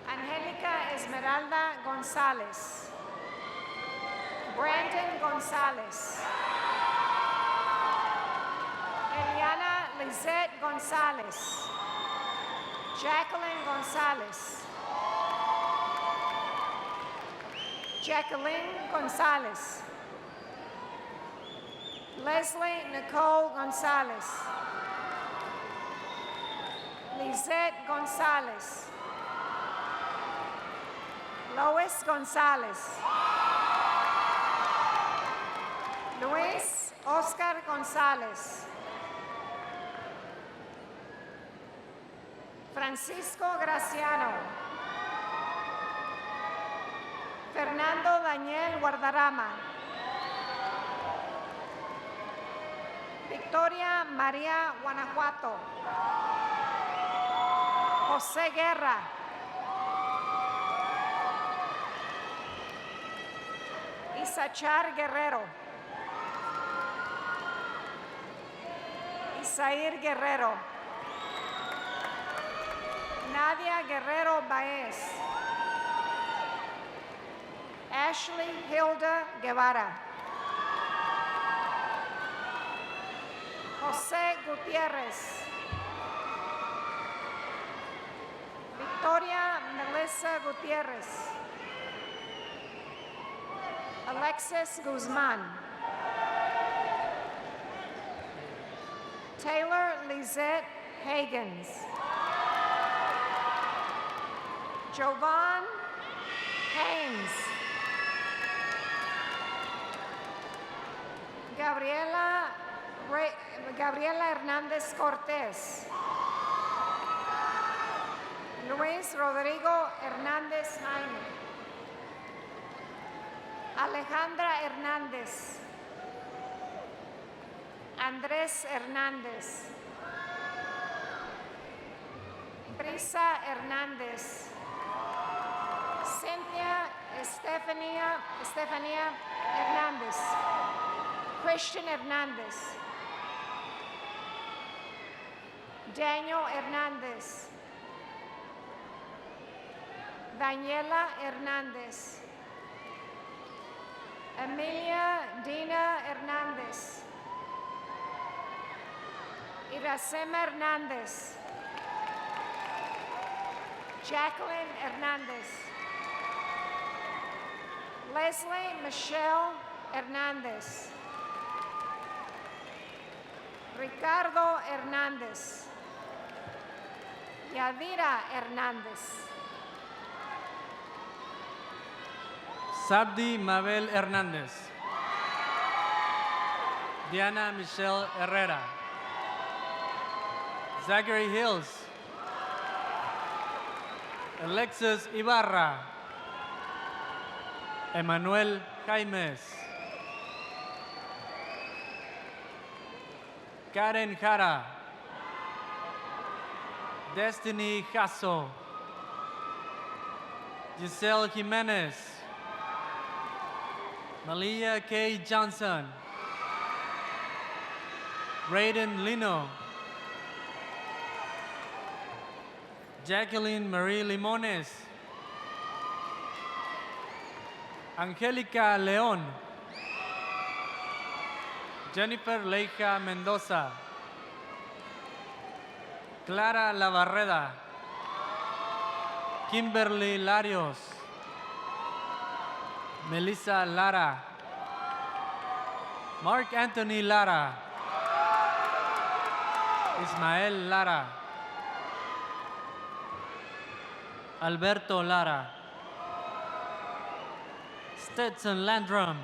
Angélica Esmeralda González. Brandon González. Eliana Lizette González. Jacqueline González. Jacqueline González. Leslie Nicole González. Lizette González. Lois González. Luis Oscar González. Francisco Graciano. Fernando Daniel Guardarama. Victoria María Guanajuato. José Guerra. Isachar Guerrero. Isair Guerrero. Nadia Guerrero Baez. Ashley Hilda Guevara. José Gutiérrez. Victoria Melissa Gutierrez. Alexis Guzman. Taylor Lizette Hagens. Jovan Haynes. Gabriela Hernández Cortés. Luis Rodrigo Hernández Jaime. Alejandra Hernández. Andrés Hernández. Brisa Hernández. Cynthia Estefania Hernández. Christian Hernández. Daniel Hernández. Daniela Hernández. Emilia Dina Hernández. Iracema Hernández. Jacqueline Hernández. Leslie Michelle Hernández. Ricardo Hernández. Yadira Hernández. Sabdi Mabel Hernández. Diana Michelle Herrera. Zachary Hills. Alexis Ibarra. Emmanuel Jaimes. Karen Jara. Destiny Jasso. Giselle Jimenez. Malia K. Johnson. Raiden Lino. Jacqueline Marie Limones. Angélica León. Jennifer Leija Mendoza. Clara Lavarreda. Kimberly Larios. Melissa Lara. Mark Anthony Lara. Ismael Lara. Alberto Lara. Stetson Landrum.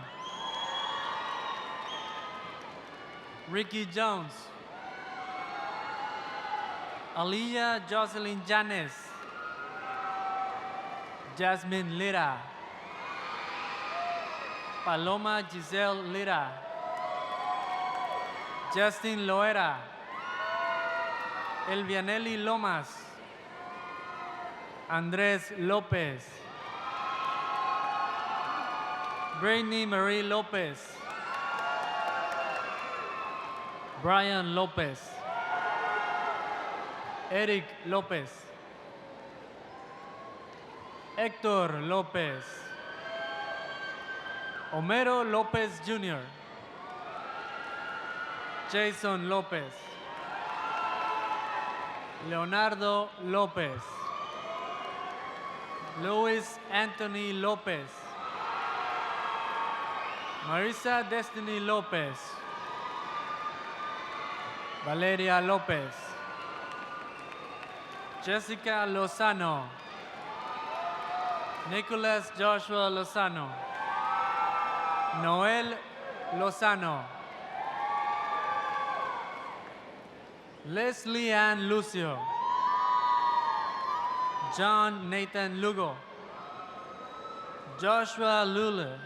Ricky Jones. Aliyah Jocelyn Janes. Jasmine Lira. Paloma Giselle Lira. Justin Loera. Elvianelli Lomas. Andrés López. Brittany Marie López. Brian López. Eric López. Héctor López. Homero López Jr. Jason López. Leonardo López. Luis Anthony López. Marisa Destiny López. Valeria López. Jessica Lozano. Nicholas Joshua Lozano. Noel Lozano. Leslie Ann Lucio. John Nathan Lugo. Joshua Lule.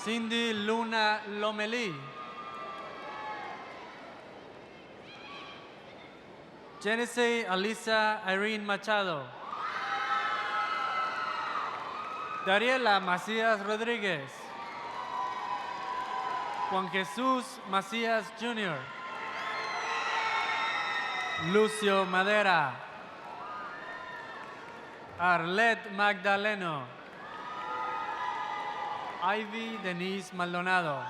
Cindy Luna Lomeli. Genesee Alisa Irene Machado. Dariela Macías Rodríguez. Juan Jesús Macías Jr. Lucio Madera. Arlette Magdaleno. Ivy Denise Maldonado.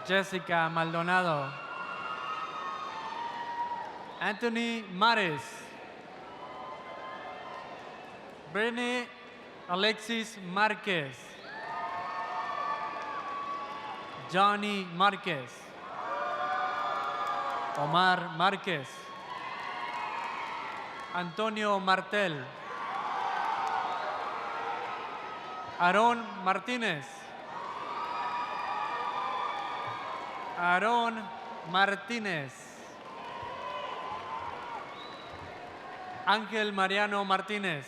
Jessica Maldonado. Anthony Mares. Brittany Alexis Marquez. Johnny Marquez. Omar Márquez. Antonio Martel. Aarón Martínez. Aarón Martínez. Ángel Mariano Martínez.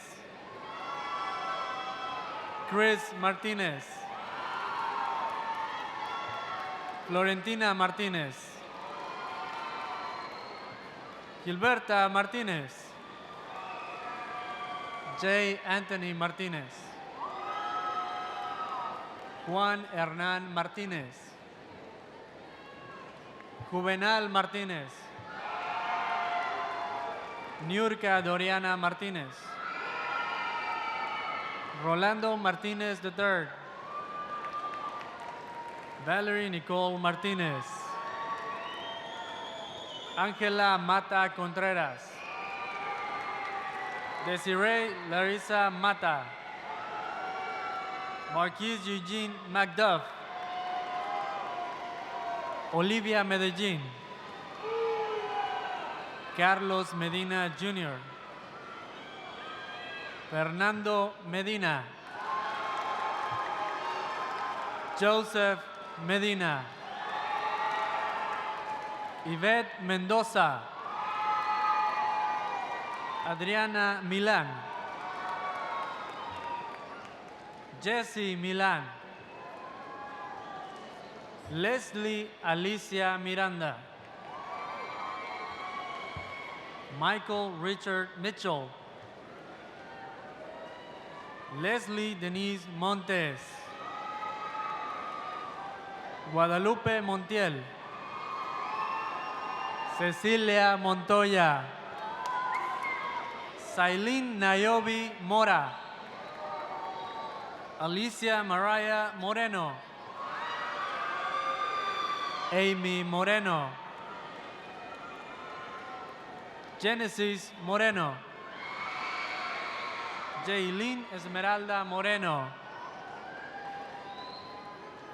Chris Martínez. Florentina Martínez. Gilberta Martínez. J. Anthony Martínez. Juan Hernán Martínez. Juvenal Martínez. Niurka Doriana Martínez. Rolando Martínez III. Valerie Nicole Martínez. Ángela Mata Contreras. Desiree Larissa Mata. Marquise Eugene McDuff. Olivia Medellín. Carlos Medina Jr. Fernando Medina. Joseph Medina. Yvette Mendoza. Adriana Milán. Jessie Milán. Leslie Alicia Miranda. Michael Richard Mitchell. Leslie Denise Montes. Guadalupe Montiel. Cecilia Montoya. Sailin Nayobi Mora. Alicia Mariah Moreno. Amy Moreno. Genesis Moreno. Jaylene Esmeralda Moreno.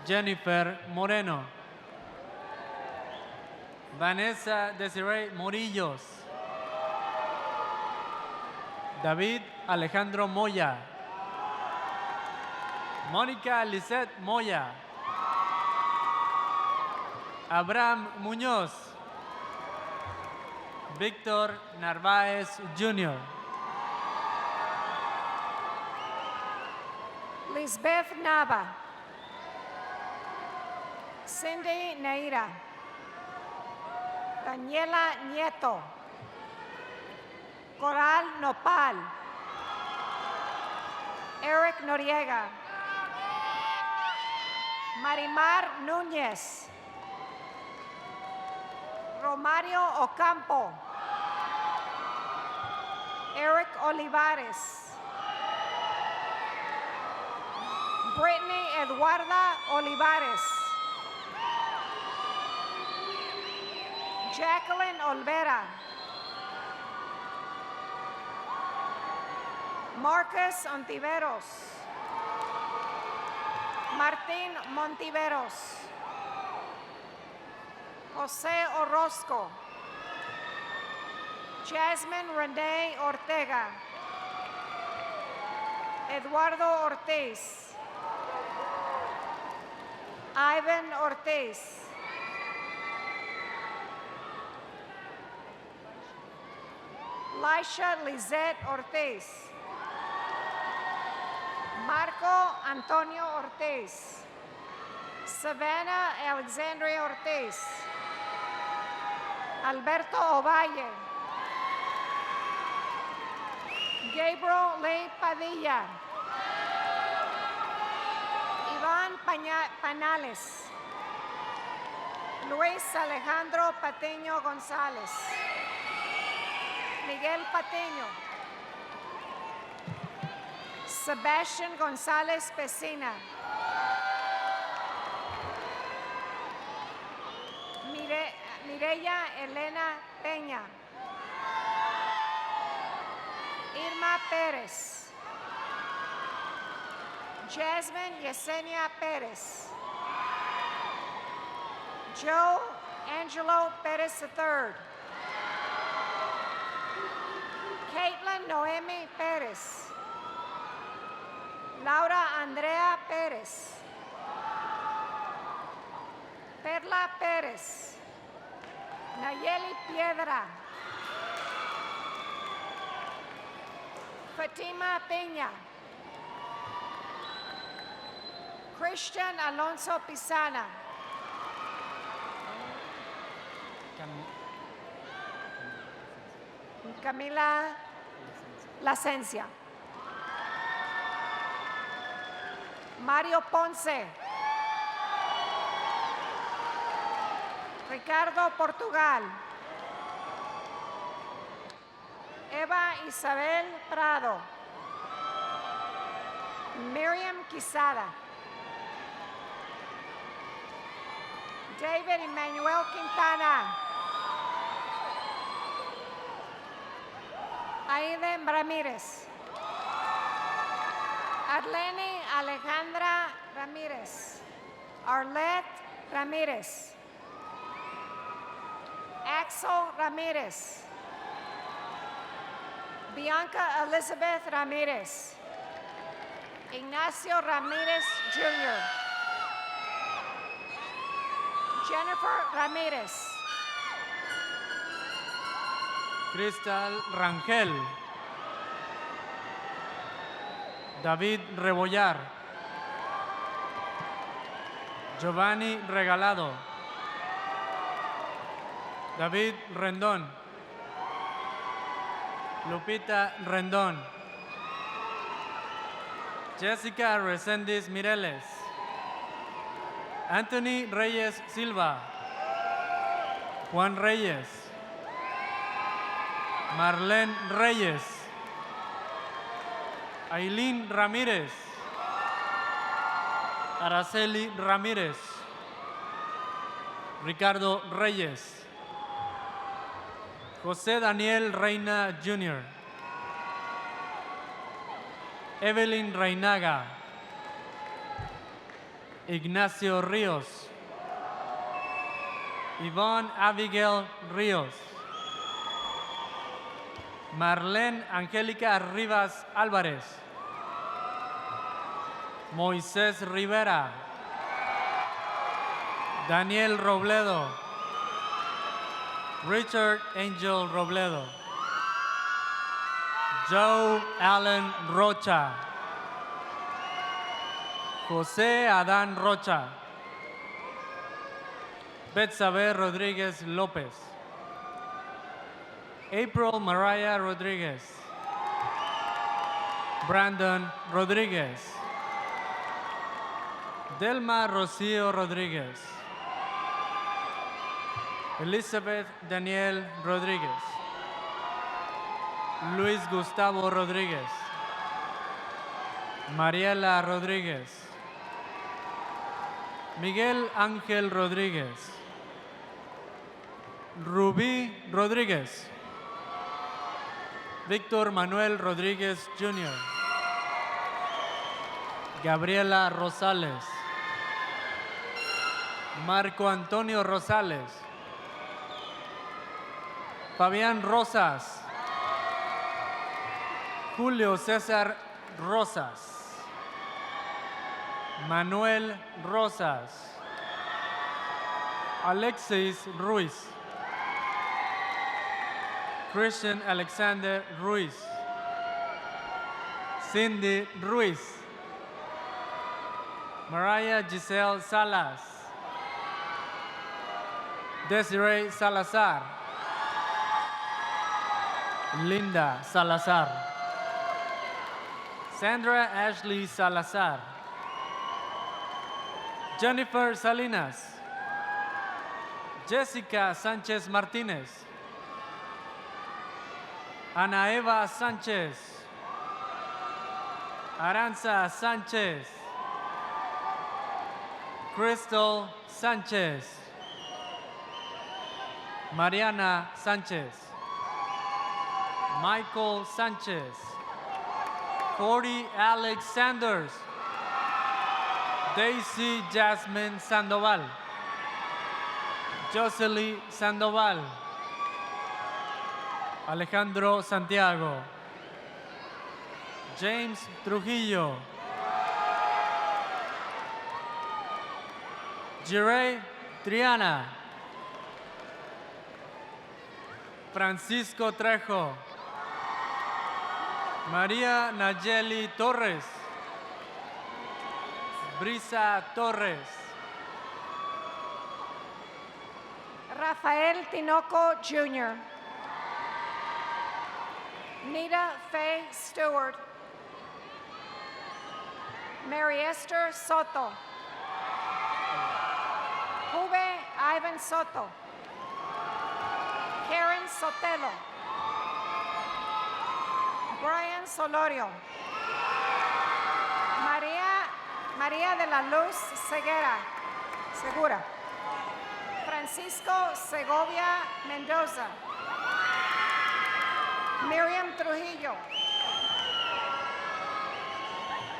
Jennifer Moreno. Vanessa Desiree Morillos. David Alejandro Moya. Mónica Lisette Moya. Abraham Muñoz. Víctor Narváez Jr. Lisbeth Nava. Cindy Neira. Daniela Nieto. Coral Nopal. Eric Noriega. Marimar Núñez. Romario Ocampo. Eric Olivares. Brittany Eduarda Olivares. Jacqueline Olvera. Marcus Ontiveros. Martín Montiveros. José Orozco. Jasmine Renee Ortega. Eduardo Ortiz. Ivan Ortiz. Laisha Lizette Ortiz. Marco Antonio Ortiz. Savannah Alexandria Ortiz. Alberto Ovalle. Gabriel Lee Padilla. Iván Panales. Luis Alejandro Patiño González. Miguel Patiño. Sebastian González Pesina. Mireya Elena Peña. Irma Pérez. Jasmine Yesenia Pérez. Joe Angelo Pérez III. Caitlin Noemi Pérez. Laura Andrea Pérez. Perla Pérez. Nayeli Piedra. Fatima Peña. Christian Alonso Pisana. Camila Plasencia. Mario Ponce. Ricardo Portugal. Eva Isabel Prado. Miriam Quisada. David Emmanuel Quintana. Aiden Ramírez. Arlene Alejandra Ramírez. Arlette Ramírez. Axel Ramírez. Bianca Elizabeth Ramírez. Ignacio Ramírez Jr. Jennifer Ramírez. Cristal Rangel. David Rebollar. Giovanni Regalado. David Rendón. Lupita Rendón. Jessica Reséndiz Mireles. Anthony Reyes Silva. Juan Reyes. Marlene Reyes. Aileen Ramírez. Araceli Ramírez. Ricardo Reyes. José Daniel Reina Jr. Evelyn Reinaga. Ignacio Ríos. Yvonne Abigail Ríos. Marlene Angélica Rivas Álvarez. Moisés Rivera. Daniel Robledo. Richard Angel Robledo. Joe Allen Rocha. José Adán Rocha. Betsabe Rodríguez López. April Mariah Rodríguez. Brandon Rodríguez. Delma Rocío Rodríguez. Elizabeth Daniel Rodríguez. Luis Gustavo Rodríguez. Mariela Rodríguez. Miguel Ángel Rodríguez. Rubí Rodríguez. Víctor Manuel Rodríguez Jr. Gabriela Rosales. Marco Antonio Rosales. Fabián Rosas. Julio César Rosas. Manuel Rosas. Alexis Ruiz. Christian Alexander Ruiz. Cindy Ruiz. Mariah Giselle Salas. Desiree Salazar. Linda Salazar. Sandra Ashley Salazar. Jennifer Salinas. Jessica Sánchez Martínez. Ana Eva Sánchez. Aranza Sánchez. Crystal Sánchez. Mariana Sánchez. Michael Sánchez. Corey Alex Sanders. Daisy Jasmine Sandoval. Jocelyn Sandoval. Alejandro Santiago. James Trujillo. Jirey Triana. Francisco Trejo. María Nayeli Torres. Brisa Torres. Rafael Tinoco Jr. Nita Faye Stewart. Mary Esther Soto. Juve Ivan Soto. Karen Sotelo. Brian Solorio. María de la Luz Segura. Francisco Segovia Mendoza. Miriam Trujillo.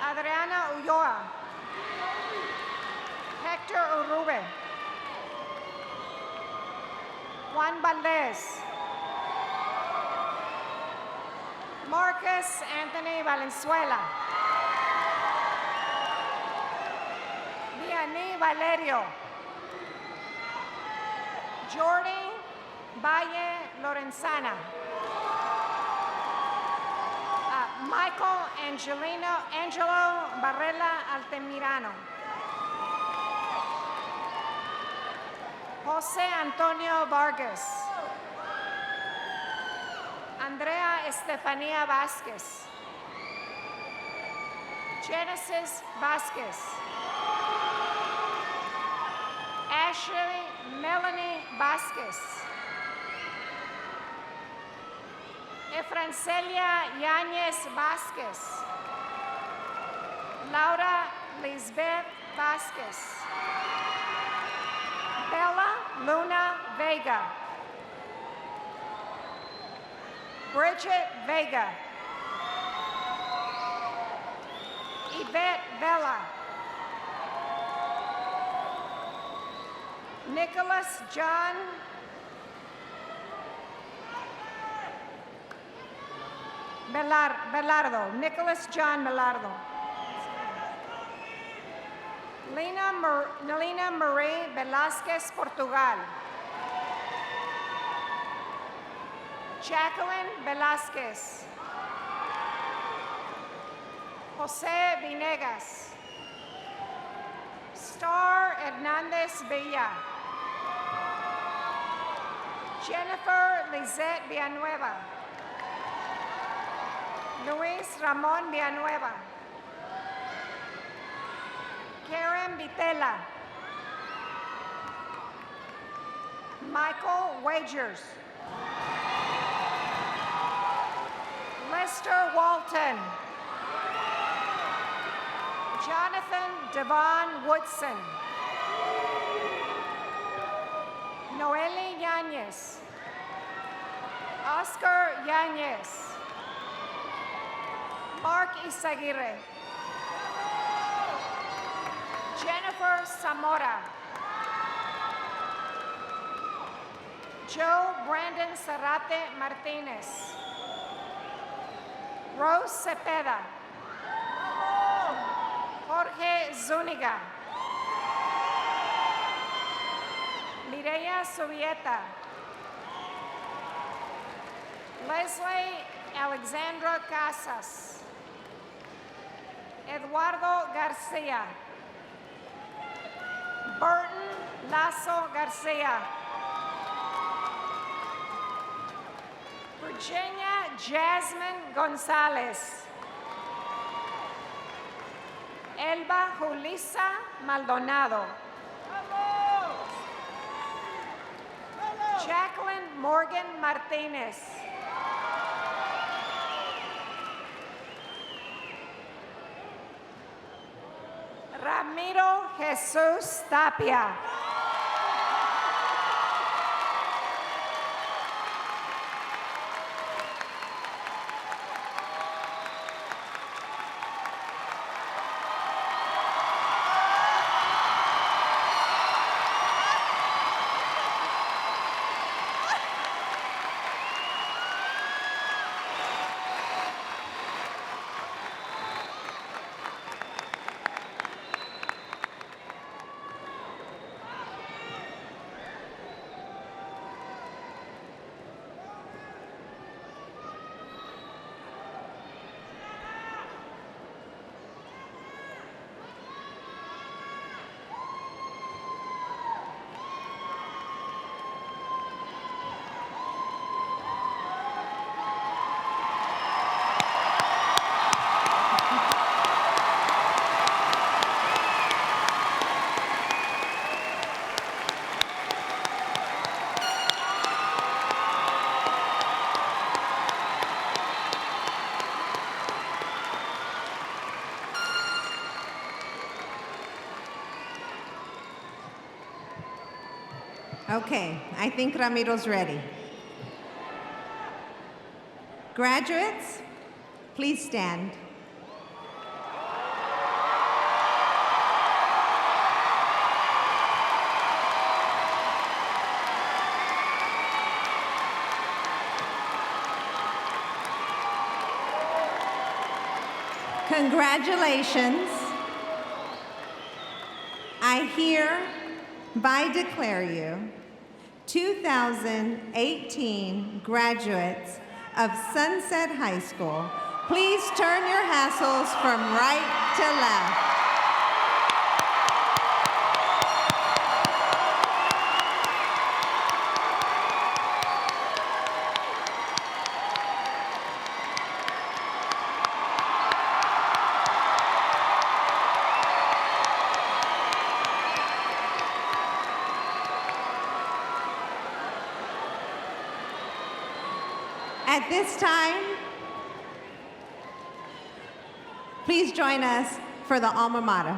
Adriana Ulloa. Hector Urrube. Juan Valdez. Marcus Anthony Valenzuela. Vianney Valerio. Jordi Valle Lorenzana. Michael Angelo Barrella Altamirano. Jose Antonio Vargas. Andrea Estefanía Vázquez. Genesis Vázquez. Ashley Melanie Vázquez. Efrancelia Yáñez Vázquez. Laura Lisbeth Vasquez. Bella Luna Vega. Bridget Vega. Yvette Vela. Nicholas John Belardo. Nicholas John Belardo. Nelina Marie Velasquez Portugal. Jacqueline Velasquez. Jose Vinegas. Star Hernandez Villa. Jennifer Lizette Villanueva. Luis Ramon Villanueva. Karen Vitela. Michael Wagers. Lester Walton. Jonathan Devon Woodson. Noeli Yanez. Oscar Yanez. Mark Isaguirre. Jennifer Zamora. Joe Brandon Zarate Martinez. Rose Cepeda. Jorge Zúñiga. Mireya Subieta. Leslie Alexandra Casas. Eduardo Garcia. Burton Lasso Garcia. Virginia Jasmine Gonzalez. Elba Julissa Maldonado. Jacqueline Morgan Martinez. Ramiro Jesus Tapia. Okay, I think Ramiro's ready. Graduates, please stand. Congratulations. I hereby declare you 2018 graduates of Sunset High School. Please turn your hassles from right to left. At this time, please join us for the alma mater.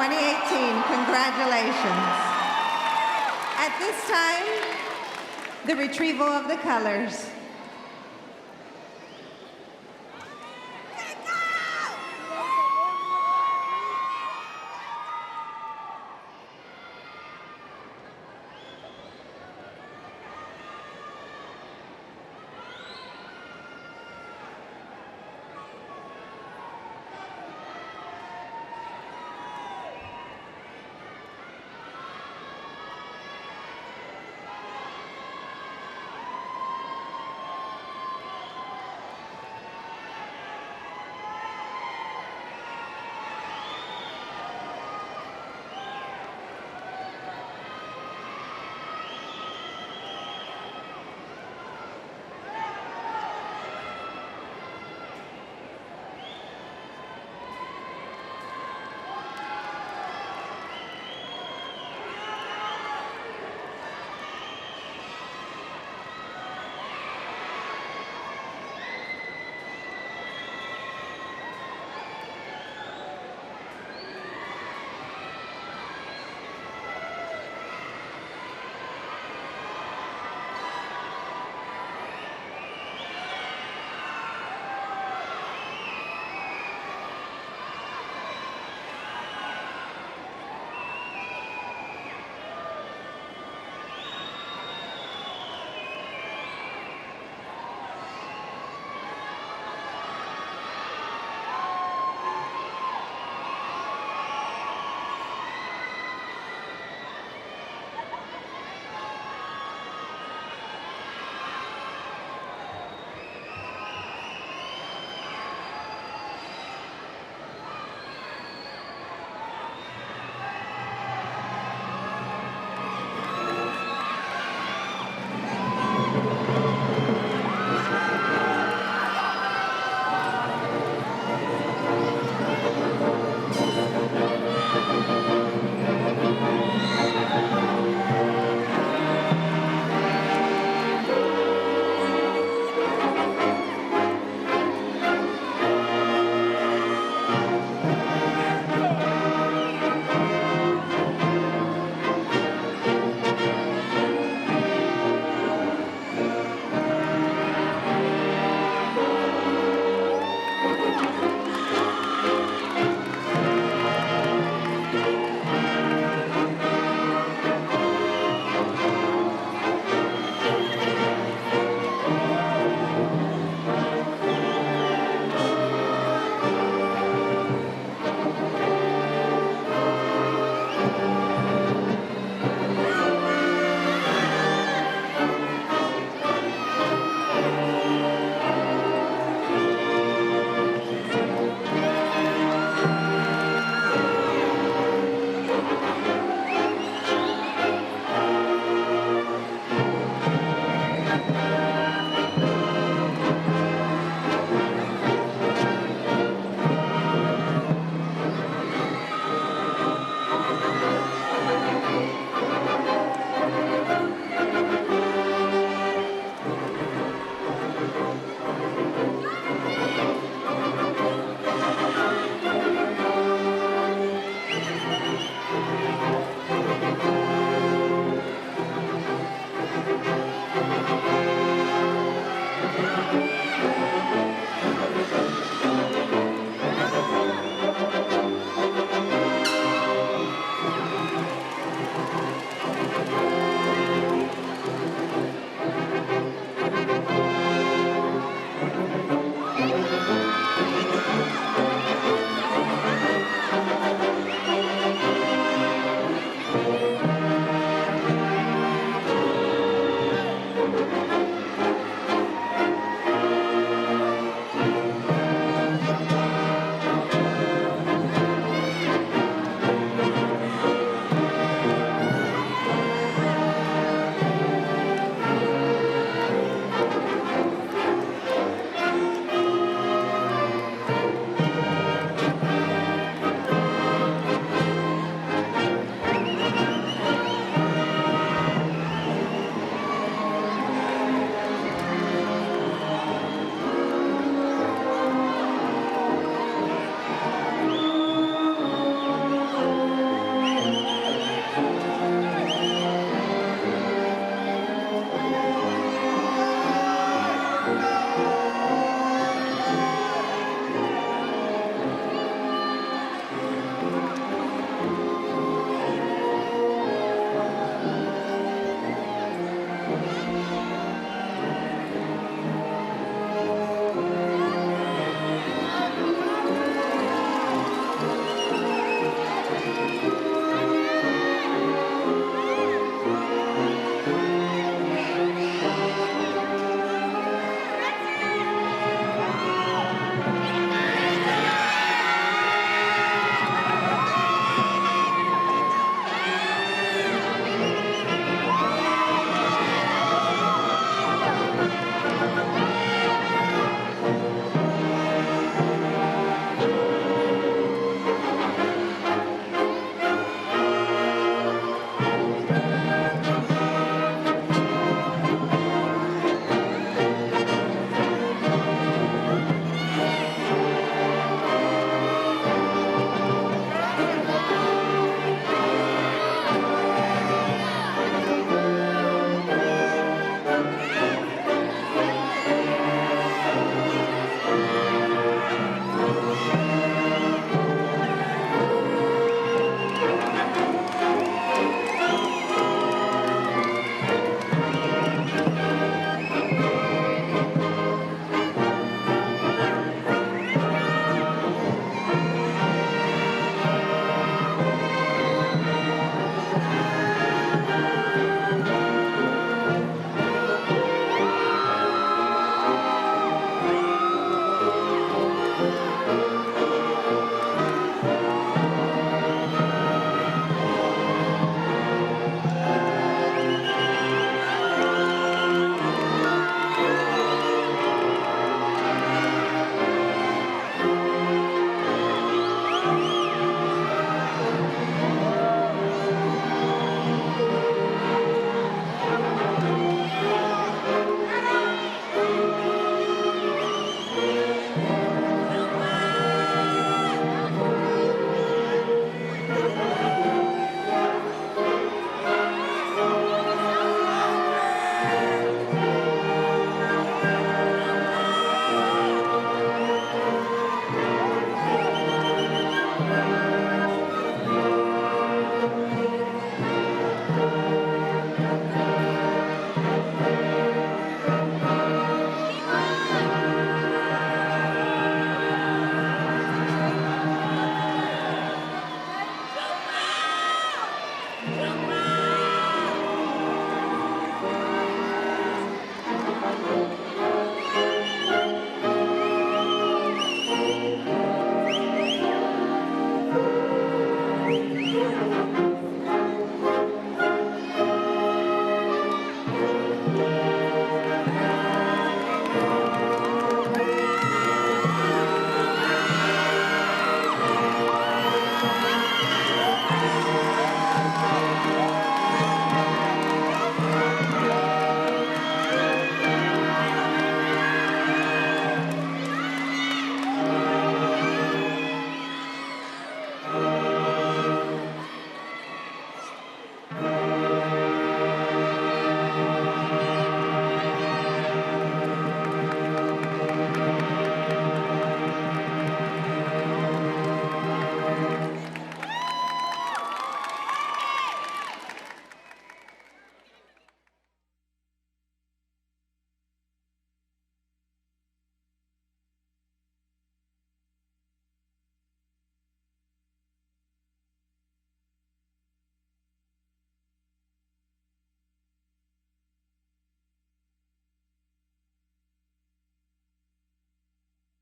2018. Congratulations. At this time, the retrieval of the colors.